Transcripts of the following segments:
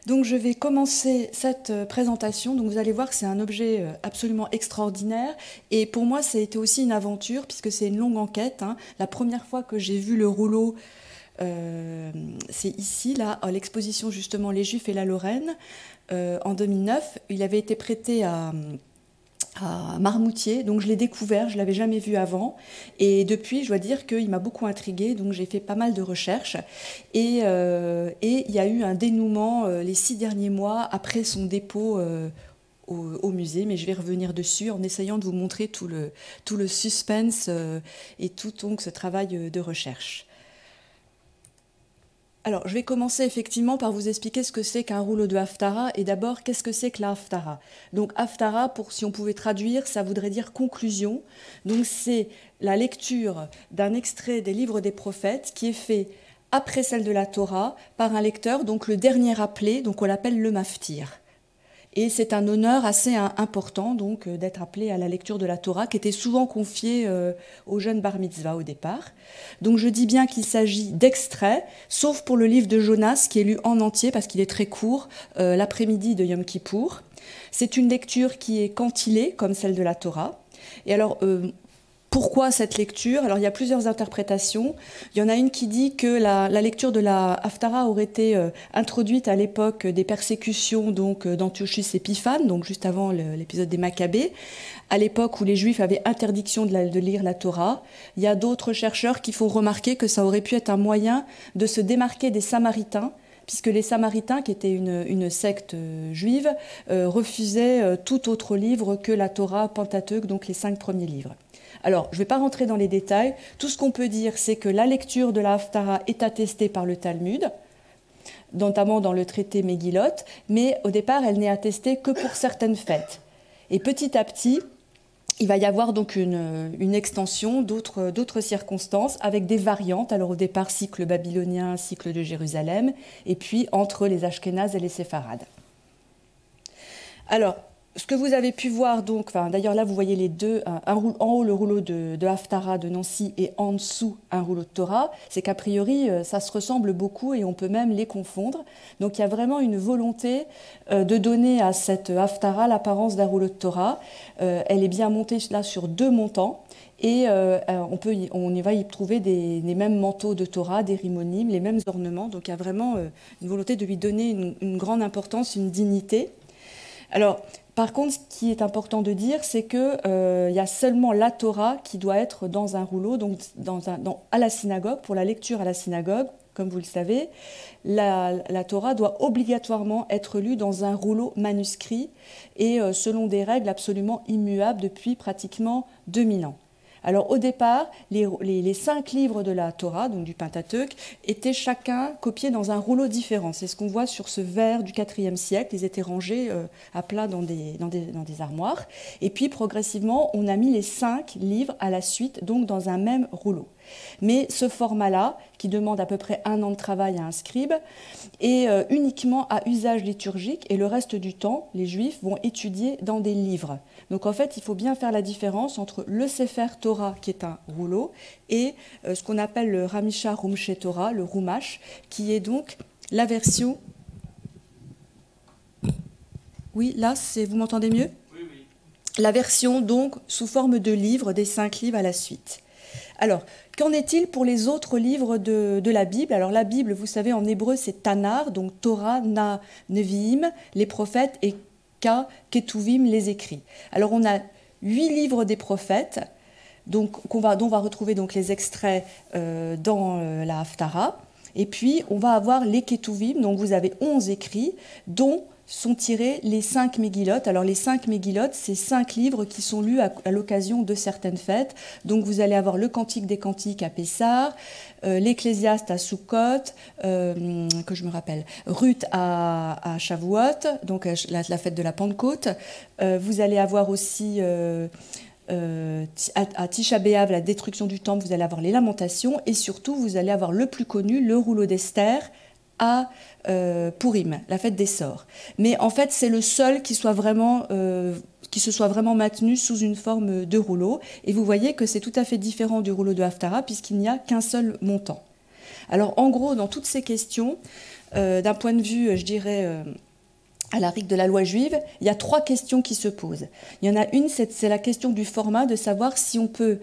Donc je vais commencer cette présentation. Donc vous allez voir que c'est un objet absolument extraordinaire. Et pour moi, ça a été aussi une aventure, puisque c'est une longue enquête, hein. La première fois que j'ai vu le rouleau, c'est ici, là, à l'exposition justement Les Juifs et la Lorraine, en 2009. Il avait été prêté à Marmoutier, donc je l'ai découvert, je ne l'avais jamais vu avant, et depuis je dois dire qu'il m'a beaucoup intriguée, donc j'ai fait pas mal de recherches, et il y a eu un dénouement les 6 derniers mois après son dépôt au musée, mais je vais revenir dessus en essayant de vous montrer tout le suspense et tout donc, ce travail de recherche. Alors, je vais commencer effectivement par vous expliquer ce que c'est qu'un rouleau de Haftara et d'abord, qu'est-ce que c'est que la Haftara. Donc, Haftara, si on pouvait traduire, ça voudrait dire conclusion. Donc, c'est la lecture d'un extrait des livres des prophètes qui est fait après celle de la Torah par un lecteur, donc le dernier appelé, donc on l'appelle le maftir. Et c'est un honneur assez important donc d'être appelé à la lecture de la Torah, qui était souvent confiée aux jeunes bar mitzvah au départ. Donc je dis bien qu'il s'agit d'extraits, sauf pour le livre de Jonas, qui est lu en entier parce qu'il est très court, l'après-midi de Yom Kippour. C'est une lecture qui est cantillée, comme celle de la Torah. Et alors, pourquoi cette lecture? Alors il y a plusieurs interprétations. Il y en a une qui dit que la lecture de la Haftara aurait été introduite à l'époque des persécutions d'Antiochus Épiphane, donc juste avant l'épisode des Maccabées, à l'époque où les Juifs avaient interdiction de lire la Torah. Il y a d'autres chercheurs qui font remarquer que ça aurait pu être un moyen de se démarquer des Samaritains, puisque les Samaritains, qui étaient une secte juive, refusaient tout autre livre que la Torah, Pentateuque, donc les 5 premiers livres. Alors, je ne vais pas rentrer dans les détails. Tout ce qu'on peut dire, c'est que la lecture de la Haftara est attestée par le Talmud, notamment dans le traité Megillot, mais au départ, elle n'est attestée que pour certaines fêtes. Et petit à petit, il va y avoir donc une extension d'autres circonstances avec des variantes. Alors au départ, cycle babylonien, cycle de Jérusalem, et puis entre les Ashkénazes et les Séfarades. Alors, ce que vous avez pu voir, donc, d'ailleurs là vous voyez les deux, en haut le rouleau de Haftara de Nancy et en dessous un rouleau de Torah, c'est qu'a priori ça se ressemble beaucoup et on peut même les confondre. Donc il y a vraiment une volonté de donner à cette Haftara l'apparence d'un rouleau de Torah. Elle est bien montée là sur 2 montants. Et on y va y trouver les mêmes manteaux de Torah, des rimonymes, les mêmes ornements. Donc il y a vraiment une volonté de lui donner une grande importance, une dignité. Alors, par contre, ce qui est important de dire, c'est qu'il y a seulement la Torah qui doit être dans un rouleau, donc à la synagogue, pour la lecture à la synagogue. Comme vous le savez, la Torah doit obligatoirement être lue dans un rouleau manuscrit et selon des règles absolument immuables depuis pratiquement 2000 ans. Alors au départ, les 5 livres de la Torah, donc du Pentateuque, étaient chacun copiés dans un rouleau différent. C'est ce qu'on voit sur ce verre du IVe siècle. Ils étaient rangés à plat dans des armoires. Et puis progressivement, on a mis les 5 livres à la suite, donc dans un même rouleau. Mais ce format-là, qui demande à peu près 1 an de travail à un scribe, est uniquement à usage liturgique et le reste du temps, les Juifs vont étudier dans des livres. Donc en fait, il faut bien faire la différence entre le Sefer Torah, qui est un rouleau, et ce qu'on appelle le Ramisha Rumshe Torah, le Rumash, qui est donc la version... Oui, là, vous m'entendez mieux? Oui, oui. La version donc sous forme de livre, des 5 livres à la suite. Alors, qu'en est-il pour les autres livres de la Bible? Alors la Bible, vous savez, en hébreu, c'est Tanar, donc Torah, Na, Nevi'im, les prophètes, et Ka, Ketuvim, les écrits. Alors on a 8 livres des prophètes, donc, dont on va retrouver donc, les extraits dans la Haftara. Et puis, on va avoir les Ketuvim, donc vous avez 11 écrits, dont sont tirés les 5 Megillot. Alors les 5 Megillot, c'est 5 livres qui sont lus à l'occasion de certaines fêtes. Donc vous allez avoir le Cantique des Cantiques à Pessah, l'Ecclésiaste à Sukkot, que je me rappelle, Ruth à Shavuot, donc la fête de la Pentecôte. Vous allez avoir aussi... à Tisha B'Av, la destruction du temple, vous allez avoir les lamentations et surtout vous allez avoir le plus connu, le rouleau d'Esther à Purim, la fête des sorts. Mais en fait, c'est le seul qui se soit vraiment maintenu sous une forme de rouleau. Et vous voyez que c'est tout à fait différent du rouleau de Haftara puisqu'il n'y a qu'un seul montant. Alors en gros, dans toutes ces questions, d'un point de vue, je dirais, à la règle de la loi juive, il y a 3 questions qui se posent. Il y en a une, c'est la question du format, de savoir si on peut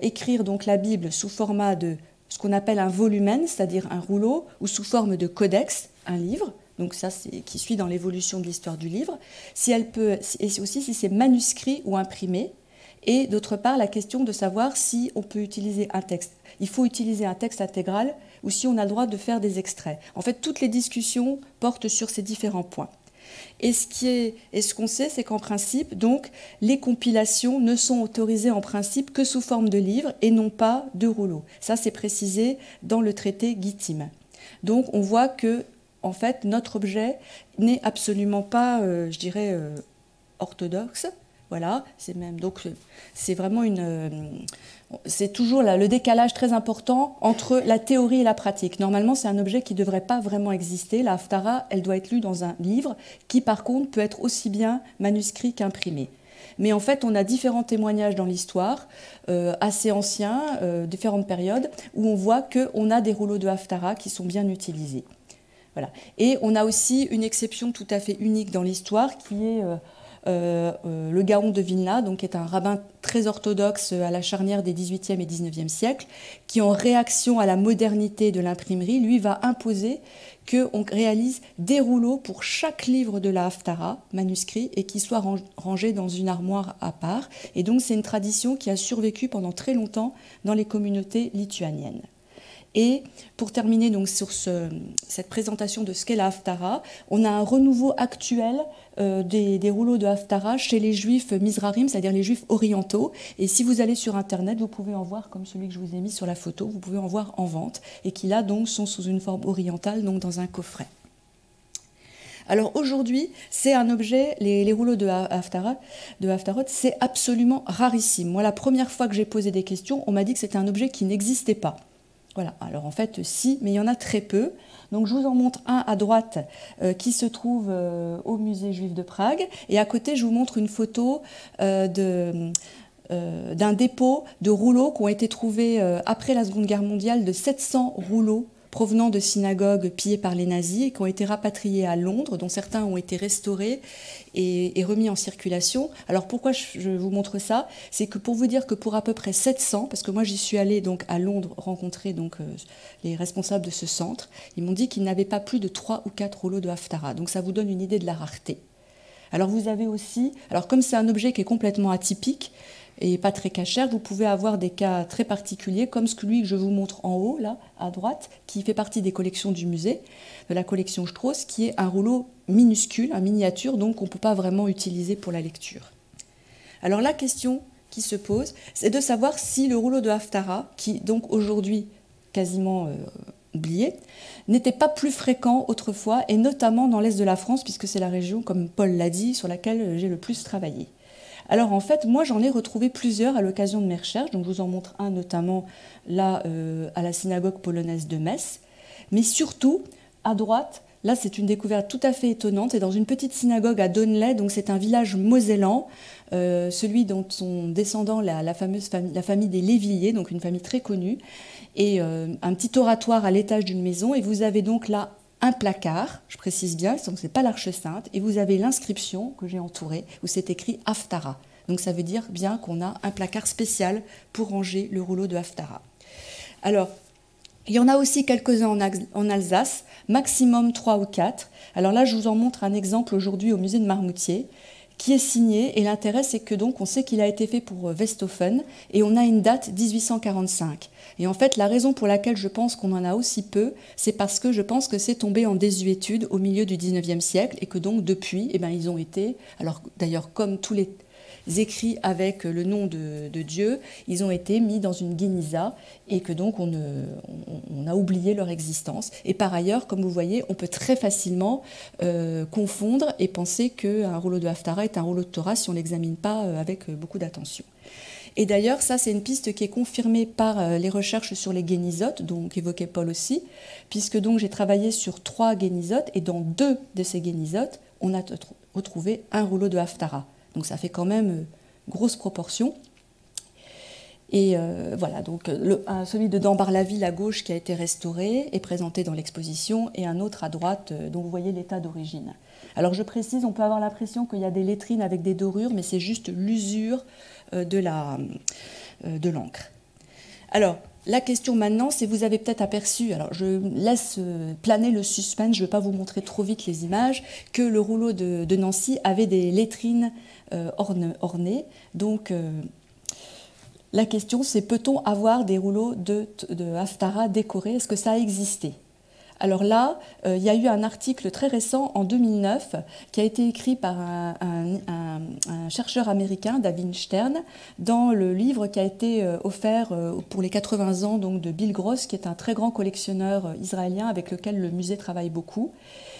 écrire donc la Bible sous format de ce qu'on appelle un volumen, c'est-à-dire un rouleau, ou sous forme de codex, un livre. Donc ça, c'est qui suit dans l'évolution de l'histoire du livre. Si elle peut, et aussi si c'est manuscrit ou imprimé. Et d'autre part, la question de savoir si on peut utiliser un texte. Il faut utiliser un texte intégral ou si on a le droit de faire des extraits. En fait, toutes les discussions portent sur ces différents points. Et ce qu'on sait, c'est qu'en principe, donc, les compilations ne sont autorisées en principe que sous forme de livres et non pas de rouleaux. Ça, c'est précisé dans le traité Gittim. Donc, on voit que, en fait, notre objet n'est absolument pas, je dirais, orthodoxe. Voilà, c'est même donc c'est vraiment c'est toujours là, le décalage très important entre la théorie et la pratique. Normalement, c'est un objet qui ne devrait pas vraiment exister. La Haftara, elle doit être lue dans un livre qui, par contre, peut être aussi bien manuscrit qu'imprimé. Mais en fait, on a différents témoignages dans l'histoire, assez anciens, différentes périodes, où on voit qu'on a des rouleaux de Haftara qui sont bien utilisés. Voilà. Et on a aussi une exception tout à fait unique dans l'histoire qui est le Gaon de Vilna, donc, qui est un rabbin très orthodoxe à la charnière des XVIIIe et XIXe siècles, qui, en réaction à la modernité de l'imprimerie, lui va imposer qu'on réalise des rouleaux pour chaque livre de la Haftara, manuscrit, et qui soit rangé dans une armoire à part. Et donc c'est une tradition qui a survécu pendant très longtemps dans les communautés lituaniennes. Et pour terminer donc sur cette présentation de ce qu'est la Haftara, on a un renouveau actuel des rouleaux de Haftara chez les juifs Mizrarim, c'est-à-dire les juifs orientaux. Et si vous allez sur Internet, vous pouvez en voir, comme celui que je vous ai mis sur la photo, vous pouvez en voir en vente, et qui là donc sont sous une forme orientale, donc dans un coffret. Alors aujourd'hui, c'est un objet, les rouleaux de Haftarot, c'est absolument rarissime. Moi, la première fois que j'ai posé des questions, on m'a dit que c'était un objet qui n'existait pas. Voilà, alors en fait, si, mais il y en a très peu. Donc je vous en montre un à droite qui se trouve au musée juif de Prague. Et à côté, je vous montre une photo d'un dépôt de rouleaux qui ont été trouvés après la Seconde Guerre mondiale, de 700 rouleaux provenant de synagogues pillées par les nazis et qui ont été rapatriés à Londres, dont certains ont été restaurés et remis en circulation. Alors pourquoi je vous montre ça? C'est que pour vous dire que pour à peu près 700, parce que moi j'y suis allée donc à Londres rencontrer donc les responsables de ce centre, ils m'ont dit qu'ils n'avaient pas plus de 3 ou 4 rouleaux de Haftara. Donc ça vous donne une idée de la rareté. Alors vous avez aussi, alors comme c'est un objet qui est complètement atypique, et pas très cachère, vous pouvez avoir des cas très particuliers, comme celui que je vous montre en haut, là, à droite, qui fait partie des collections du musée, de la collection Strauss, qui est un rouleau minuscule, un miniature, donc qu'on ne peut pas vraiment utiliser pour la lecture. Alors la question qui se pose, c'est de savoir si le rouleau de Haftara, qui donc aujourd'hui quasiment oublié, n'était pas plus fréquent autrefois, et notamment dans l'est de la France, puisque c'est la région, comme Paul l'a dit, sur laquelle j'ai le plus travaillé. Alors en fait, moi j'en ai retrouvé plusieurs à l'occasion de mes recherches, donc je vous en montre un notamment là à la synagogue polonaise de Metz, mais surtout à droite, là c'est une découverte tout à fait étonnante, c'est dans une petite synagogue à Donley, donc c'est un village mosellan, celui dont sont descendants la famille des Lévilliers, donc une famille très connue, et un petit oratoire à l'étage d'une maison, et vous avez donc là un placard, je précise bien, donc ce n'est pas l'Arche Sainte, et vous avez l'inscription que j'ai entourée, où c'est écrit Haftara. Donc ça veut dire bien qu'on a un placard spécial pour ranger le rouleau de Haftara. Alors, il y en a aussi quelques-uns en Alsace, maximum 3 ou 4. Alors là, je vous en montre un exemple aujourd'hui au musée de Marmoutier, qui est signé, et l'intérêt c'est que donc on sait qu'il a été fait pour Westhofen, et on a une date 1845. Et en fait, la raison pour laquelle je pense qu'on en a aussi peu, c'est parce que je pense que c'est tombé en désuétude au milieu du 19e siècle, et que donc depuis, eh ben, ils ont été, alors d'ailleurs comme tous les écrits avec le nom de Dieu, ils ont été mis dans une guéniza, et que donc on a oublié leur existence. Et par ailleurs, comme vous voyez, on peut très facilement confondre et penser qu'un rouleau de Haftara est un rouleau de Torah si on ne l'examine pas avec beaucoup d'attention. Et d'ailleurs, ça c'est une piste qui est confirmée par les recherches sur les guénizotes, donc évoquait Paul aussi, puisque donc j'ai travaillé sur 3 guénizotes, et dans 2 de ces guénizotes, on a retrouvé un rouleau de Haftara. Donc ça fait quand même grosse proportion. Et voilà, donc celui de Dambar-la-Ville à gauche qui a été restauré est présenté dans l'exposition, et un autre à droite dont vous voyez l'état d'origine. Alors je précise, on peut avoir l'impression qu'il y a des lettrines avec des dorures, mais c'est juste l'usure de l'encre. Alors, la question maintenant, c'est, vous avez peut-être aperçu, alors je laisse planer le suspense, je ne vais pas vous montrer trop vite les images, que le rouleau de Nancy avait des lettrines ornées. Donc, la question, c'est, peut-on avoir des rouleaux de Haftarah décorés? Est-ce que ça a existé? Alors là, il y a eu un article très récent, en 2009, qui a été écrit par un chercheur américain, David Stern, dans le livre qui a été offert pour les 80 ans donc, de Bill Gross, qui est un très grand collectionneur israélien avec lequel le musée travaille beaucoup.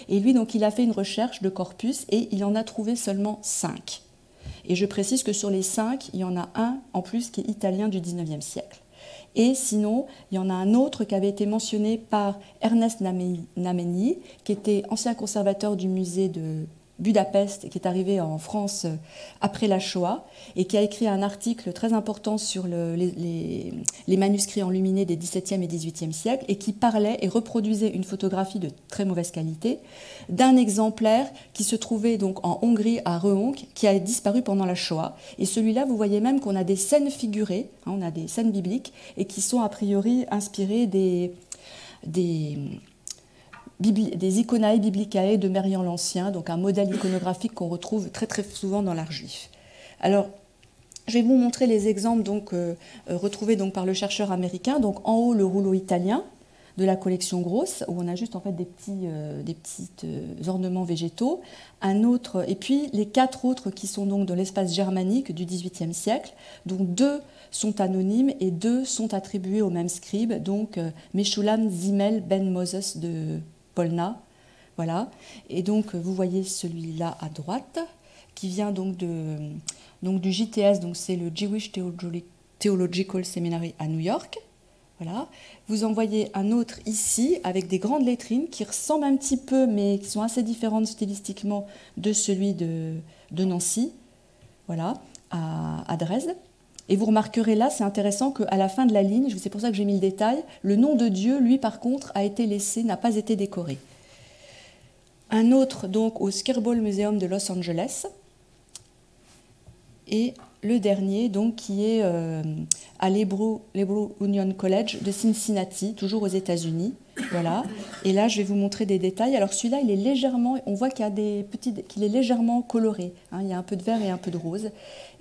Et lui, donc, il a fait une recherche de corpus et il en a trouvé seulement 5. Et je précise que sur les 5, il y en a un en plus qui est italien du 19e siècle. Et sinon, il y en a un autre qui avait été mentionné par Ernest Namenyi, qui était ancien conservateur du musée de Budapest et qui est arrivé en France après la Shoah, et qui a écrit un article très important sur les manuscrits enluminés des XVIIe et XVIIIe siècles, et qui parlait et reproduisait une photographie de très mauvaise qualité d'un exemplaire qui se trouvait donc en Hongrie à Rehonk, qui a disparu pendant la Shoah. Et celui-là, vous voyez même qu'on a des scènes figurées, hein, on a des scènes bibliques, et qui sont a priori inspirées des Iconae Biblicae de Merian l'Ancien, donc un modèle iconographique qu'on retrouve très très souvent dans l'art juif. Alors, je vais vous montrer les exemples donc, retrouvés donc, par le chercheur américain. Donc, en haut, le rouleau italien de la collection Gross, où on a juste en fait des petits ornements végétaux. Un autre, et puis les 4 autres qui sont donc de l'espace germanique du XVIIIe siècle, dont 2 sont anonymes et 2 sont attribués au même scribe, donc Meshulam Zimmel ben Moses de Polna. Voilà. Et donc vous voyez celui-là à droite, qui vient donc du JTS, donc c'est le Jewish Theological Seminary à New York. Voilà. Vous en voyez un autre ici, avec des grandes lettrines qui ressemblent un petit peu, mais qui sont assez différentes stylistiquement de celui de Nancy, voilà, à Dresde. Et vous remarquerez là, c'est intéressant qu'à la fin de la ligne, c'est pour ça que j'ai mis le détail, le nom de Dieu, lui par contre, a été laissé, n'a pas été décoré. Un autre donc au Skirball Museum de Los Angeles. Et le dernier, donc, qui est à l'Hebrew Union College de Cincinnati, toujours aux États-Unis. Voilà. Et là, je vais vous montrer des détails. Alors celui-là, il est légèrement, on voit qu'il y a qu'il est légèrement coloré. Hein, il y a un peu de vert et un peu de rose.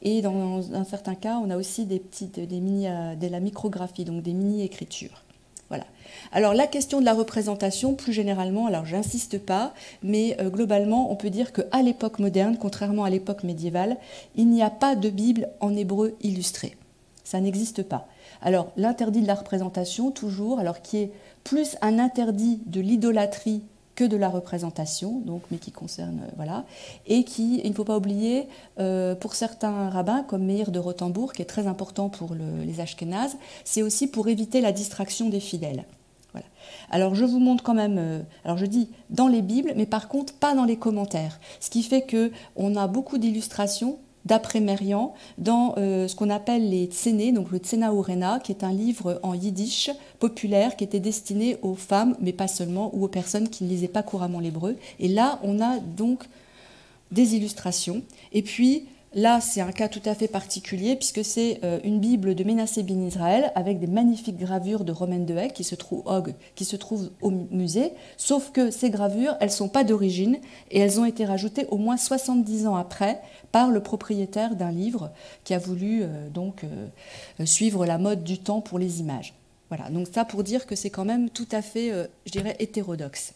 Et dans un certain cas, on a aussi de la micrographie, donc des mini-écritures. Voilà. Alors la question de la représentation, plus généralement, alors j'insiste pas, mais globalement, on peut dire qu'à l'époque moderne, contrairement à l'époque médiévale, il n'y a pas de Bible en hébreu illustrée. Ça n'existe pas. Alors l'interdit de la représentation, toujours, alors qui est plus un interdit de l'idolâtrie que de la représentation, donc, mais qui concerne, voilà, et qui, il ne faut pas oublier, pour certains rabbins, comme Meir de Rothenbourg, qui est très important pour les Ashkénazes, c'est aussi pour éviter la distraction des fidèles. Voilà. Alors je vous montre quand même, alors je dis dans les Bibles, mais par contre pas dans les commentaires, ce qui fait qu'on a beaucoup d'illustrations, d'après Merian, dans ce qu'on appelle les tsénés, donc le Tsena Urena, qui est un livre en yiddish populaire qui était destiné aux femmes, mais pas seulement, ou aux personnes qui ne lisaient pas couramment l'hébreu. Et là, on a donc des illustrations. Et puis, là, c'est un cas tout à fait particulier, puisque c'est une Bible de Ménassé bin Israël, avec des magnifiques gravures de Romaine de Hegg qui se trouvent au musée, sauf que ces gravures, elles ne sont pas d'origine, et elles ont été rajoutées au moins 70 ans après, par le propriétaire d'un livre qui a voulu suivre la mode du temps pour les images. Voilà, donc ça pour dire que c'est quand même tout à fait, je dirais, hétérodoxe.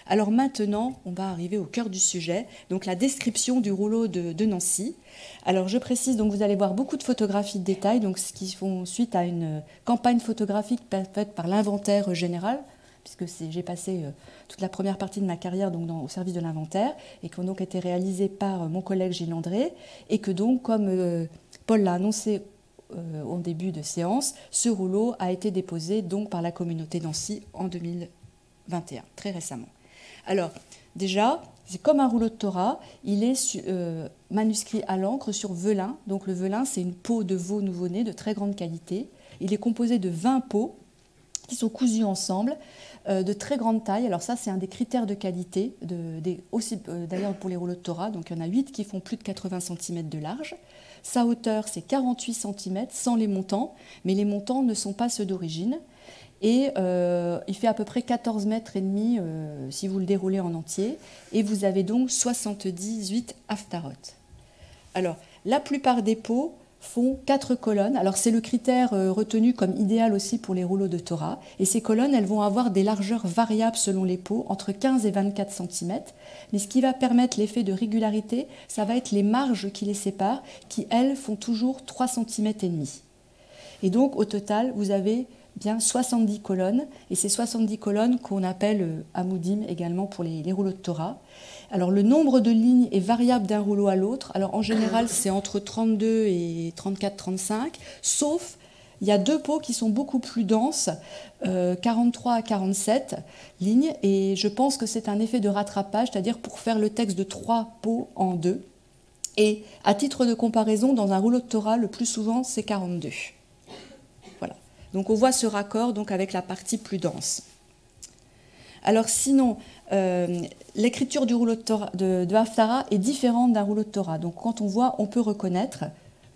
Alors maintenant, on va arriver au cœur du sujet, donc la description du rouleau de Nancy. Alors je précise, donc vous allez voir beaucoup de photographies de détail, donc ce qui font suite à une campagne photographique faite par l'Inventaire général, puisque j'ai passé toute la première partie de ma carrière donc, au service de l'inventaire, et qui ont donc été réalisées par mon collègue Gilles André, et que donc, comme Paul l'a annoncé en début de séance, ce rouleau a été déposé donc par la communauté Nancy en 2021, très récemment. Alors, déjà, c'est comme un rouleau de Torah, il est manuscrit à l'encre sur velin. Donc le velin, c'est une peau de veau nouveau-né de très grande qualité. Il est composé de 20 peaux qui sont cousues ensemble, de très grande taille. Alors ça, c'est un des critères de qualité, aussi d'ailleurs pour les rouleaux de Torah. Donc il y en a 8 qui font plus de 80 cm de large. Sa hauteur, c'est 48 cm sans les montants, mais les montants ne sont pas ceux d'origine. Et il fait à peu près 14 mètres et demi si vous le déroulez en entier. Et vous avez donc 78 haftarot. Alors, la plupart des pots font 4 colonnes. Alors, c'est le critère retenu comme idéal aussi pour les rouleaux de Torah. Et ces colonnes, elles vont avoir des largeurs variables selon les pots, entre 15 et 24 cm. Mais ce qui va permettre l'effet de régularité, ça va être les marges qui les séparent, qui, elles, font toujours 3 cm et demi. Et donc, au total, vous avez bien 70 colonnes, et ces 70 colonnes qu'on appelle amoudim également pour les rouleaux de Torah. Alors le nombre de lignes est variable d'un rouleau à l'autre. Alors en général, c'est entre 32 et 34-35, sauf il y a 2 pots qui sont beaucoup plus denses, 43 à 47 lignes, et je pense que c'est un effet de rattrapage, c'est-à-dire pour faire le texte de 3 pots en 2. Et à titre de comparaison, dans un rouleau de Torah, le plus souvent, c'est 42. Donc on voit ce raccord donc, avec la partie plus dense. Alors sinon, l'écriture du rouleau de Haftarah est différente d'un rouleau de Torah. Donc quand on voit, on peut reconnaître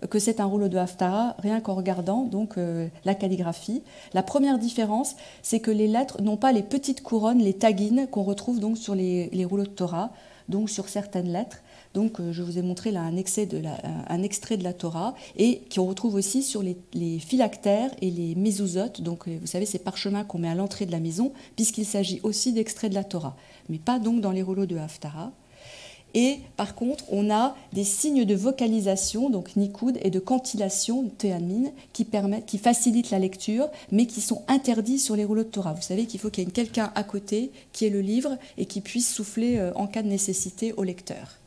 que c'est un rouleau de Haftarah rien qu'en regardant donc, la calligraphie. La première différence, c'est que les lettres n'ont pas les petites couronnes, les taguines qu'on retrouve donc, sur les rouleaux de Torah, donc sur certaines lettres. Donc, je vous ai montré là un extrait de la Torah et qu'on retrouve aussi sur les phylactères et les mezuzot. Donc, vous savez, ces parchemins qu'on met à l'entrée de la maison, puisqu'il s'agit aussi d'extraits de la Torah, mais pas donc dans les rouleaux de Haftarah. Et par contre, on a des signes de vocalisation, donc nikoud, et de cantillation, théamine, qui facilitent la lecture, mais qui sont interdits sur les rouleaux de Torah. Vous savez qu'il faut qu'il y ait quelqu'un à côté qui ait le livre et qui puisse souffler en cas de nécessité au lecteur.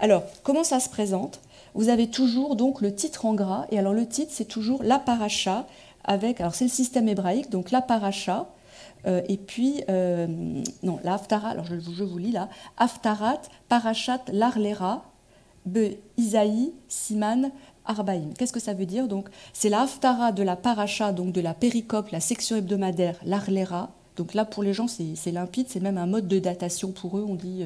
Alors, comment ça se présente? Vous avez toujours donc le titre en gras, et alors le titre c'est toujours la paracha avec, alors c'est le système hébraïque, donc la paracha, et puis, non, la Haftarah, alors je vous lis là, Haftarat, Parachat, Larlera, Be, Isaïe, Siman, Arbaïm. Qu'est-ce que ça veut dire? Donc, c'est la Haftarah de la paracha, donc de la péricope, la section hebdomadaire, Larlera. Donc là, pour les gens, c'est limpide, c'est même un mode de datation pour eux. On dit,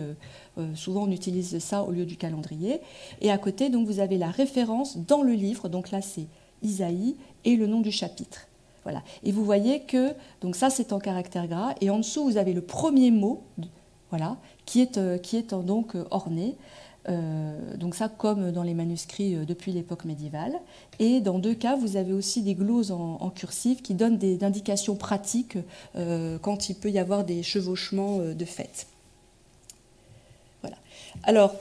souvent, on utilise ça au lieu du calendrier. Et à côté, donc, vous avez la référence dans le livre. Donc là, c'est Isaïe et le nom du chapitre. Voilà. Et vous voyez que, donc ça, c'est en caractère gras. Et en dessous, vous avez le premier mot, voilà, qui est donc orné. Donc ça, comme dans les manuscrits depuis l'époque médiévale. Et dans 2 cas, vous avez aussi des gloses en cursive qui donnent des indications pratiques quand il peut y avoir des chevauchements de fête. Voilà. Alors,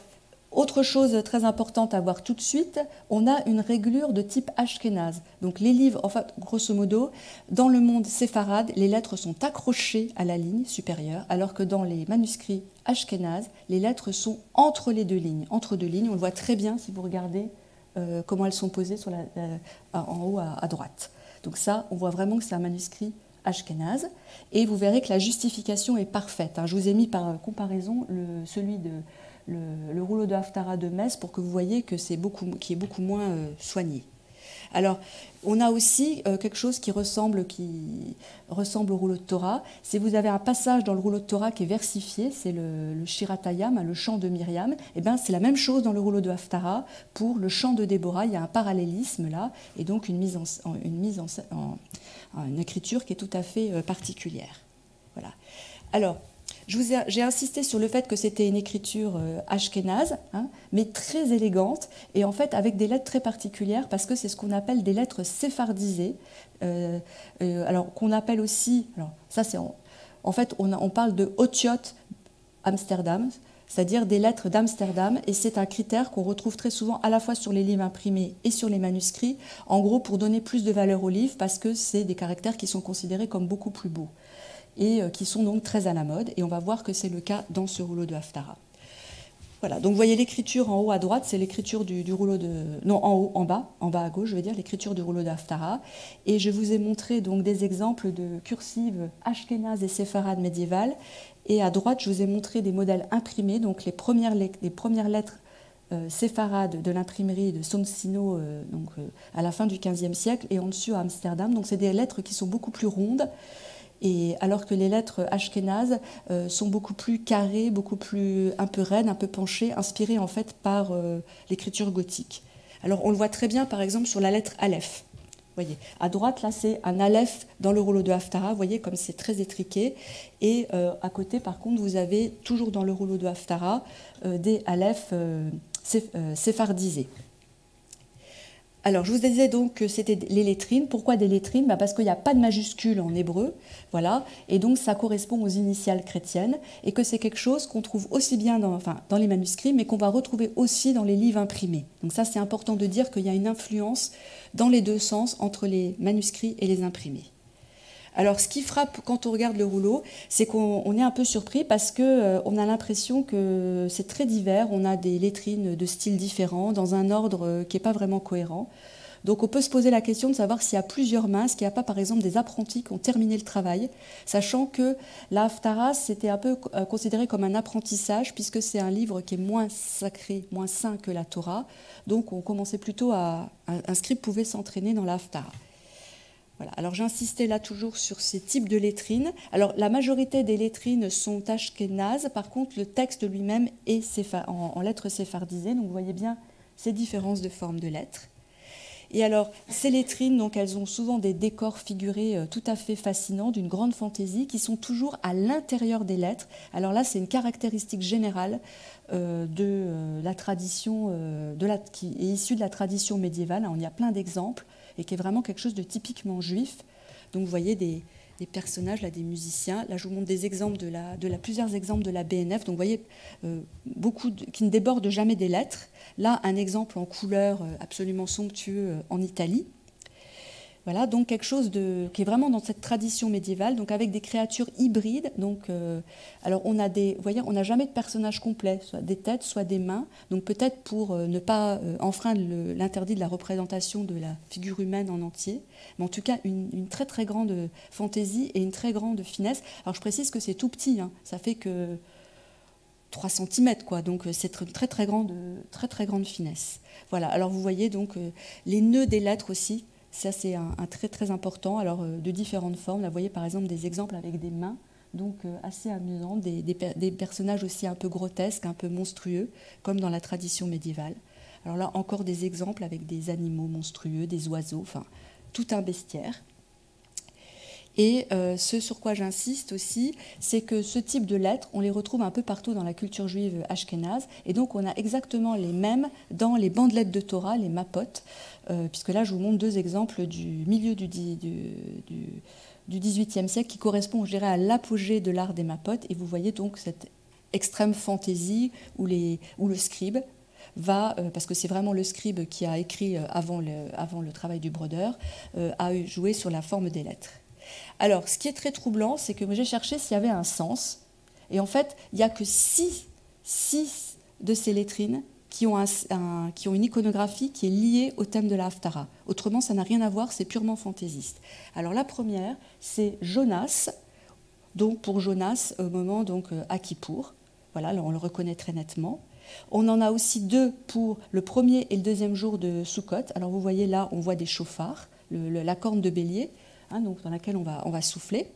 autre chose très importante à voir tout de suite, on a une réglure de type ashkénaze. Donc les livres, enfin, grosso modo, dans le monde séfarade, les lettres sont accrochées à la ligne supérieure, alors que dans les manuscrits ashkénazes, les lettres sont entre les 2 lignes. Entre 2 lignes, on le voit très bien si vous regardez comment elles sont posées sur en haut à droite. Donc ça, on voit vraiment que c'est un manuscrit ashkénaze, et vous verrez que la justification est parfaite. Je vous ai mis par comparaison celui de le rouleau de Haftarah de Metz pour que vous voyez que qui est beaucoup moins soigné. Alors, on a aussi quelque chose qui ressemble au rouleau de Torah. Si vous avez un passage dans le rouleau de Torah qui est versifié, c'est le Shiratayam, le chant de Myriam, et bien c'est la même chose dans le rouleau de Haftarah. Pour le chant de Déborah, il y a un parallélisme là, et donc une écriture qui est tout à fait particulière. Voilà. Alors, j'ai insisté sur le fait que c'était une écriture ashkénaze, mais très élégante, et en fait avec des lettres très particulières, parce que c'est ce qu'on appelle des lettres séphardisées, alors qu'on appelle aussi, alors ça c'est en fait on parle de Otiyot Amsterdam, c'est-à-dire des lettres d'Amsterdam, et c'est un critère qu'on retrouve très souvent à la fois sur les livres imprimés et sur les manuscrits, en gros pour donner plus de valeur au livre, parce que c'est des caractères qui sont considérés comme beaucoup plus beaux et qui sont donc très à la mode, et on va voir que c'est le cas dans ce rouleau de Haftarah. Voilà, donc vous voyez l'écriture en haut à droite, c'est l'écriture du rouleau de... Non, en haut, en bas à gauche, je veux dire, l'écriture du rouleau de Haftarah. Et je vous ai montré donc des exemples de cursives ashkénazes et séfarades médiévales, Et à droite, je vous ai montré des modèles imprimés, donc les premières lettres séfarades de l'imprimerie de Soncino à la fin du XVe siècle, et en dessus à Amsterdam. Donc c'est des lettres qui sont beaucoup plus rondes, et alors que les lettres ashkénazes sont beaucoup plus carrées, beaucoup plus un peu raides, un peu penchées, inspirées en fait par l'écriture gothique. Alors on le voit très bien par exemple sur la lettre Aleph. Vous voyez, à droite, là, c'est un Aleph dans le rouleau de Haftarah. Vous voyez comme c'est très étriqué. Et à côté, par contre, vous avez toujours dans le rouleau de Haftarah des Aleph séphardisés. Alors, je vous disais donc que c'était les lettrines. Pourquoi des lettrines? Parce qu'il n'y a pas de majuscule en hébreu, voilà, et donc ça correspond aux initiales chrétiennes, et que c'est quelque chose qu'on trouve aussi bien dans les manuscrits, mais qu'on va retrouver aussi dans les livres imprimés. Donc ça, c'est important de dire qu'il y a une influence dans les deux sens entre les manuscrits et les imprimés. Alors, ce qui frappe quand on regarde le rouleau, c'est qu'on est un peu surpris parce qu'on a l'impression que c'est très divers. On a des lettrines de styles différents, dans un ordre qui n'est pas vraiment cohérent. Donc, on peut se poser la question de savoir s'il y a plusieurs mains, s'il n'y a pas, par exemple, des apprentis qui ont terminé le travail, sachant que la Haftarah, c'était un peu considéré comme un apprentissage, puisque c'est un livre qui est moins sacré, moins saint que la Torah. Donc, on commençait plutôt un scribe pouvait s'entraîner dans la Haftarah. Voilà. Alors j'insistais là toujours sur ces types de lettrines. Alors la majorité des lettrines sont ashkénazes, par contre le texte lui-même est en lettres séphardisées, donc vous voyez bien ces différences de forme de lettres. Et alors ces lettrines, donc, elles ont souvent des décors figurés tout à fait fascinants, d'une grande fantaisie, qui sont toujours à l'intérieur des lettres. Alors là c'est une caractéristique générale de la tradition, qui est issue de la tradition médiévale. Alors, il y a plein d'exemples, et qui est vraiment quelque chose de typiquement juif. Donc vous voyez des personnages, là, des musiciens. Là, je vous montre des exemples plusieurs exemples de la BNF. Donc vous voyez beaucoup qui ne débordent jamais des lettres. Là, un exemple en couleur absolument somptueux en Italie. Voilà, donc quelque chose qui est vraiment dans cette tradition médiévale, donc avec des créatures hybrides. Donc, alors on a vous voyez, on n'a jamais de personnages complets, soit des têtes, soit des mains. Donc peut-être pour ne pas enfreindre l'interdit de la représentation de la figure humaine en entier, mais en tout cas une très très grande fantaisie et une très grande finesse. Alors je précise que c'est tout petit, hein, ça fait que 3 cm, quoi, donc c'est une très très grande finesse. Voilà, alors vous voyez donc les nœuds des lettres aussi. Ça, c'est un très très important, alors de différentes formes. Là, vous voyez par exemple des exemples avec des mains, donc assez amusants, des personnages aussi un peu grotesques, un peu monstrueux, comme dans la tradition médiévale. Alors là, encore des exemples avec des animaux monstrueux, des oiseaux, enfin, tout un bestiaire. Et ce sur quoi j'insiste aussi, c'est que ce type de lettres, on les retrouve un peu partout dans la culture juive ashkénaze, et donc on a exactement les mêmes dans les bandelettes de Torah, les mapot, puisque là je vous montre 2 exemples du milieu du XVIIIe siècle qui correspond, je dirais, à l'apogée de l'art des mapot, et vous voyez donc cette extrême fantaisie où le scribe va, parce que c'est vraiment le scribe qui a écrit avant le travail du brodeur, a joué sur la forme des lettres. Alors, ce qui est très troublant, c'est que j'ai cherché s'il y avait un sens. Et en fait, il n'y a que 6 de ces lettrines qui ont une iconographie qui est liée au thème de la Haftarah. Autrement, ça n'a rien à voir, c'est purement fantaisiste. Alors, la première, c'est Jonas. Donc, pour Jonas, au moment à Kippour. Voilà, là, on le reconnaît très nettement. On en a aussi 2 pour le premier et le deuxième jour de Sukkot. Alors, vous voyez là, on voit des chauffards, la corne de bélier. Donc dans laquelle on va souffler.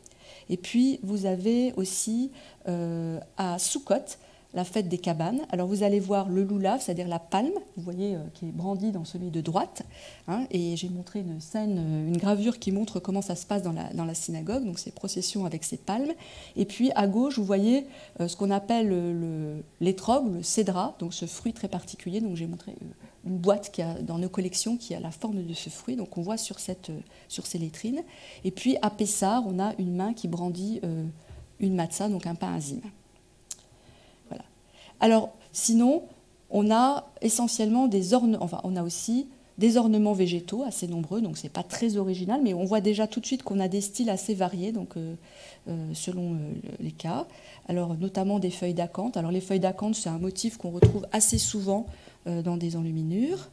Et puis vous avez aussi à Sukkot, la fête des cabanes. Alors vous allez voir le loulav, c'est-à-dire la palme, vous voyez, qui est brandie dans celui de droite. Et j'ai montré une scène, une gravure qui montre comment ça se passe dans la synagogue, donc ces processions avec ces palmes. Et puis à gauche, vous voyez ce qu'on appelle l'étrog, le cédra, donc ce fruit très particulier. Donc j'ai montré une boîte qui a, dans nos collections qui a la forme de ce fruit, donc on voit sur ces lettrines. Et puis à Pessar, on a une main qui brandit une matzah, donc un pain azim. Voilà. Alors sinon, on a essentiellement on a aussi des ornements végétaux assez nombreux, donc c'est pas très original, mais on voit déjà tout de suite qu'on a des styles assez variés, donc selon les cas. Alors notamment des feuilles d'acanthe. Alors les feuilles d'acanthe, c'est un motif qu'on retrouve assez souvent dans des enluminures.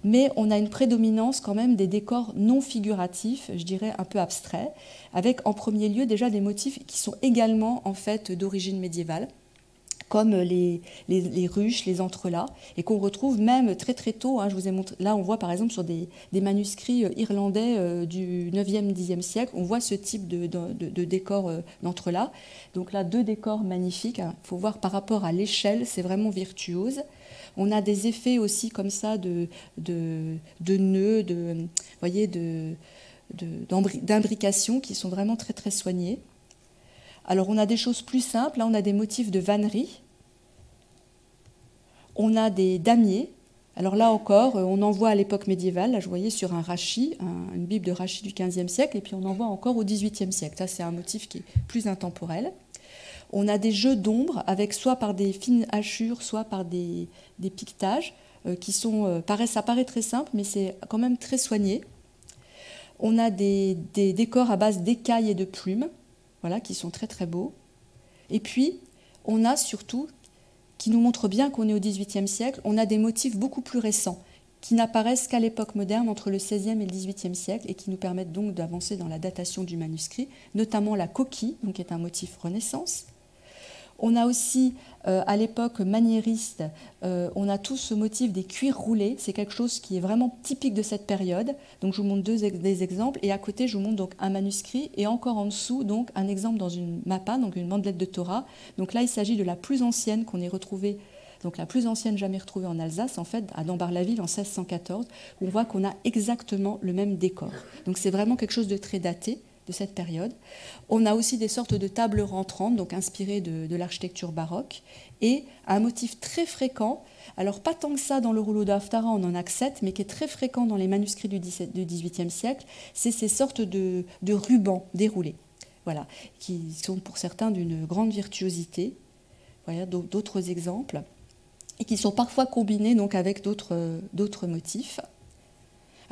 mais on a une prédominance quand même des décors non figuratifs, je dirais un peu abstraits, avec en premier lieu déjà des motifs qui sont également en fait d'origine médiévale, comme les ruches, les entrelacs, et qu'on retrouve même très très tôt. Je vous ai montré, là on voit par exemple sur des manuscrits irlandais du 9e, 10e siècle, on voit ce type de décor d'entrelacs. Donc là, deux décors magnifiques. Il faut voir par rapport à l'échelle, c'est vraiment virtuose. On a des effets aussi comme ça de nœuds, voyez, d'imbrication qui sont vraiment très très soignés. Alors on a des choses plus simples, là on a des motifs de vannerie, on a des damiers. Alors là encore, on en voit à l'époque médiévale, là je voyais sur un rachis, une bible de rachis du XVe siècle, et puis on en voit encore au XVIIIe siècle. Ça c'est un motif qui est plus intemporel. On a des jeux d'ombre, avec soit par des fines hachures, soit par des piquetages, qui sont, ça paraît très simple, mais c'est quand même très soigné. On a des décors à base d'écailles et de plumes, voilà, qui sont très très beaux. Et puis, on a surtout, qui nous montre bien qu'on est au XVIIIe siècle, on a des motifs beaucoup plus récents, qui n'apparaissent qu'à l'époque moderne, entre le XVIe et le XVIIIe siècle, et qui nous permettent donc d'avancer dans la datation du manuscrit, notamment la coquille, donc qui est un motif Renaissance. On a aussi, à l'époque maniériste, on a tout ce motif des cuirs roulés. C'est quelque chose qui est vraiment typique de cette période. Donc je vous montre des exemples. Et à côté, je vous montre donc un manuscrit. Et encore en dessous, donc, un exemple dans une mappa, donc une bandelette de Torah. Donc là, il s'agit de la plus ancienne qu'on ait retrouvée, donc la plus ancienne jamais retrouvée en Alsace, en fait, à Dambar-la-Ville en 1614, où on voit qu'on a exactement le même décor. Donc c'est vraiment quelque chose de très daté de cette période. On a aussi des sortes de tables rentrantes, donc inspirées de l'architecture baroque, et un motif très fréquent, alors pas tant que ça dans le rouleau de Haftarah, on en a que 7, mais qui est très fréquent dans les manuscrits du XVIIIe siècle, c'est ces sortes de rubans déroulés, voilà, qui sont pour certains d'une grande virtuosité. Voilà d'autres exemples, et qui sont parfois combinés donc avec d'autres motifs.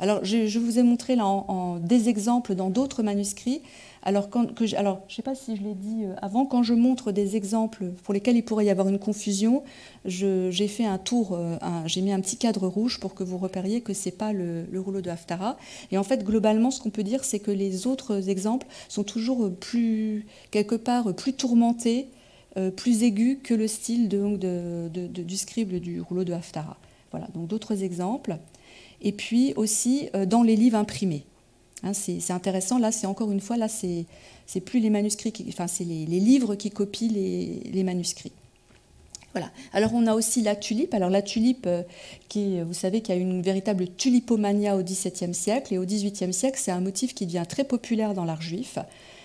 Alors, je vous ai montré là des exemples dans d'autres manuscrits. Alors, je ne sais pas si je l'ai dit avant, quand je montre des exemples pour lesquels il pourrait y avoir une confusion, j'ai fait un tour, j'ai mis un petit cadre rouge pour que vous repériez que ce n'est pas le rouleau de Haftarah. Et en fait, globalement, ce qu'on peut dire, c'est que les autres exemples sont toujours quelque part plus tourmentés, plus aigus que le style du scribe du rouleau de Haftarah. Voilà, donc d'autres exemples. Et puis aussi dans les livres imprimés. C'est intéressant, là c'est encore une fois, là c'est plus les manuscrits, c'est les livres qui copient les manuscrits. Voilà. Alors on a aussi la tulipe. Alors la tulipe, vous savez qu'il y a une véritable tulipomania au XVIIe siècle, et au XVIIIe siècle c'est un motif qui devient très populaire dans l'art juif,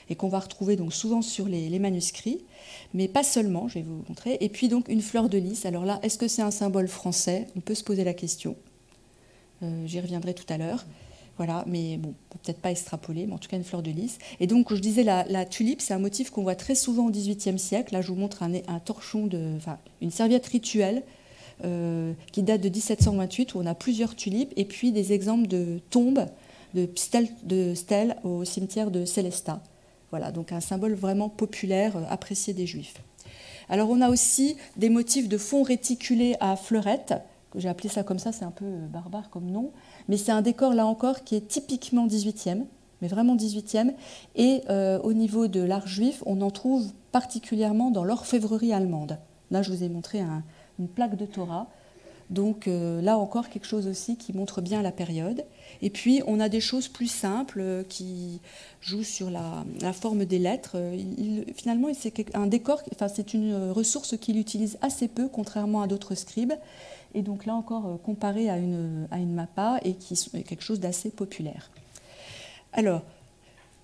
et qu'on va retrouver donc souvent sur les manuscrits, mais pas seulement, je vais vous montrer. Et puis donc une fleur de lys. Alors là, est-ce que c'est un symbole français? On peut se poser la question. J'y reviendrai tout à l'heure. Voilà, mais bon, peut-être pas extrapoler, mais en tout cas une fleur de lys. Et donc, je disais, la tulipe, c'est un motif qu'on voit très souvent au XVIIIe siècle. Là, je vous montre un torchon, une serviette rituelle qui date de 1728, où on a plusieurs tulipes, et puis des exemples de tombes, de stèles au cimetière de Célestat. Voilà, donc un symbole vraiment populaire, apprécié des Juifs. Alors, on a aussi des motifs de fond réticulé à fleurettes. J'ai appelé ça comme ça, c'est un peu barbare comme nom, mais c'est un décor, là encore, qui est typiquement 18e, mais vraiment 18e, et au niveau de l'art juif, on en trouve particulièrement dans l'orfèvrerie allemande. Là, je vous ai montré une plaque de Torah, donc là encore, quelque chose aussi qui montre bien la période. Et puis, on a des choses plus simples qui jouent sur la forme des lettres. Finalement, c'est un décor, c'est une ressource qu'il utilise assez peu, contrairement à d'autres scribes. Et donc là encore comparé à une mappa, et qui est quelque chose d'assez populaire. Alors,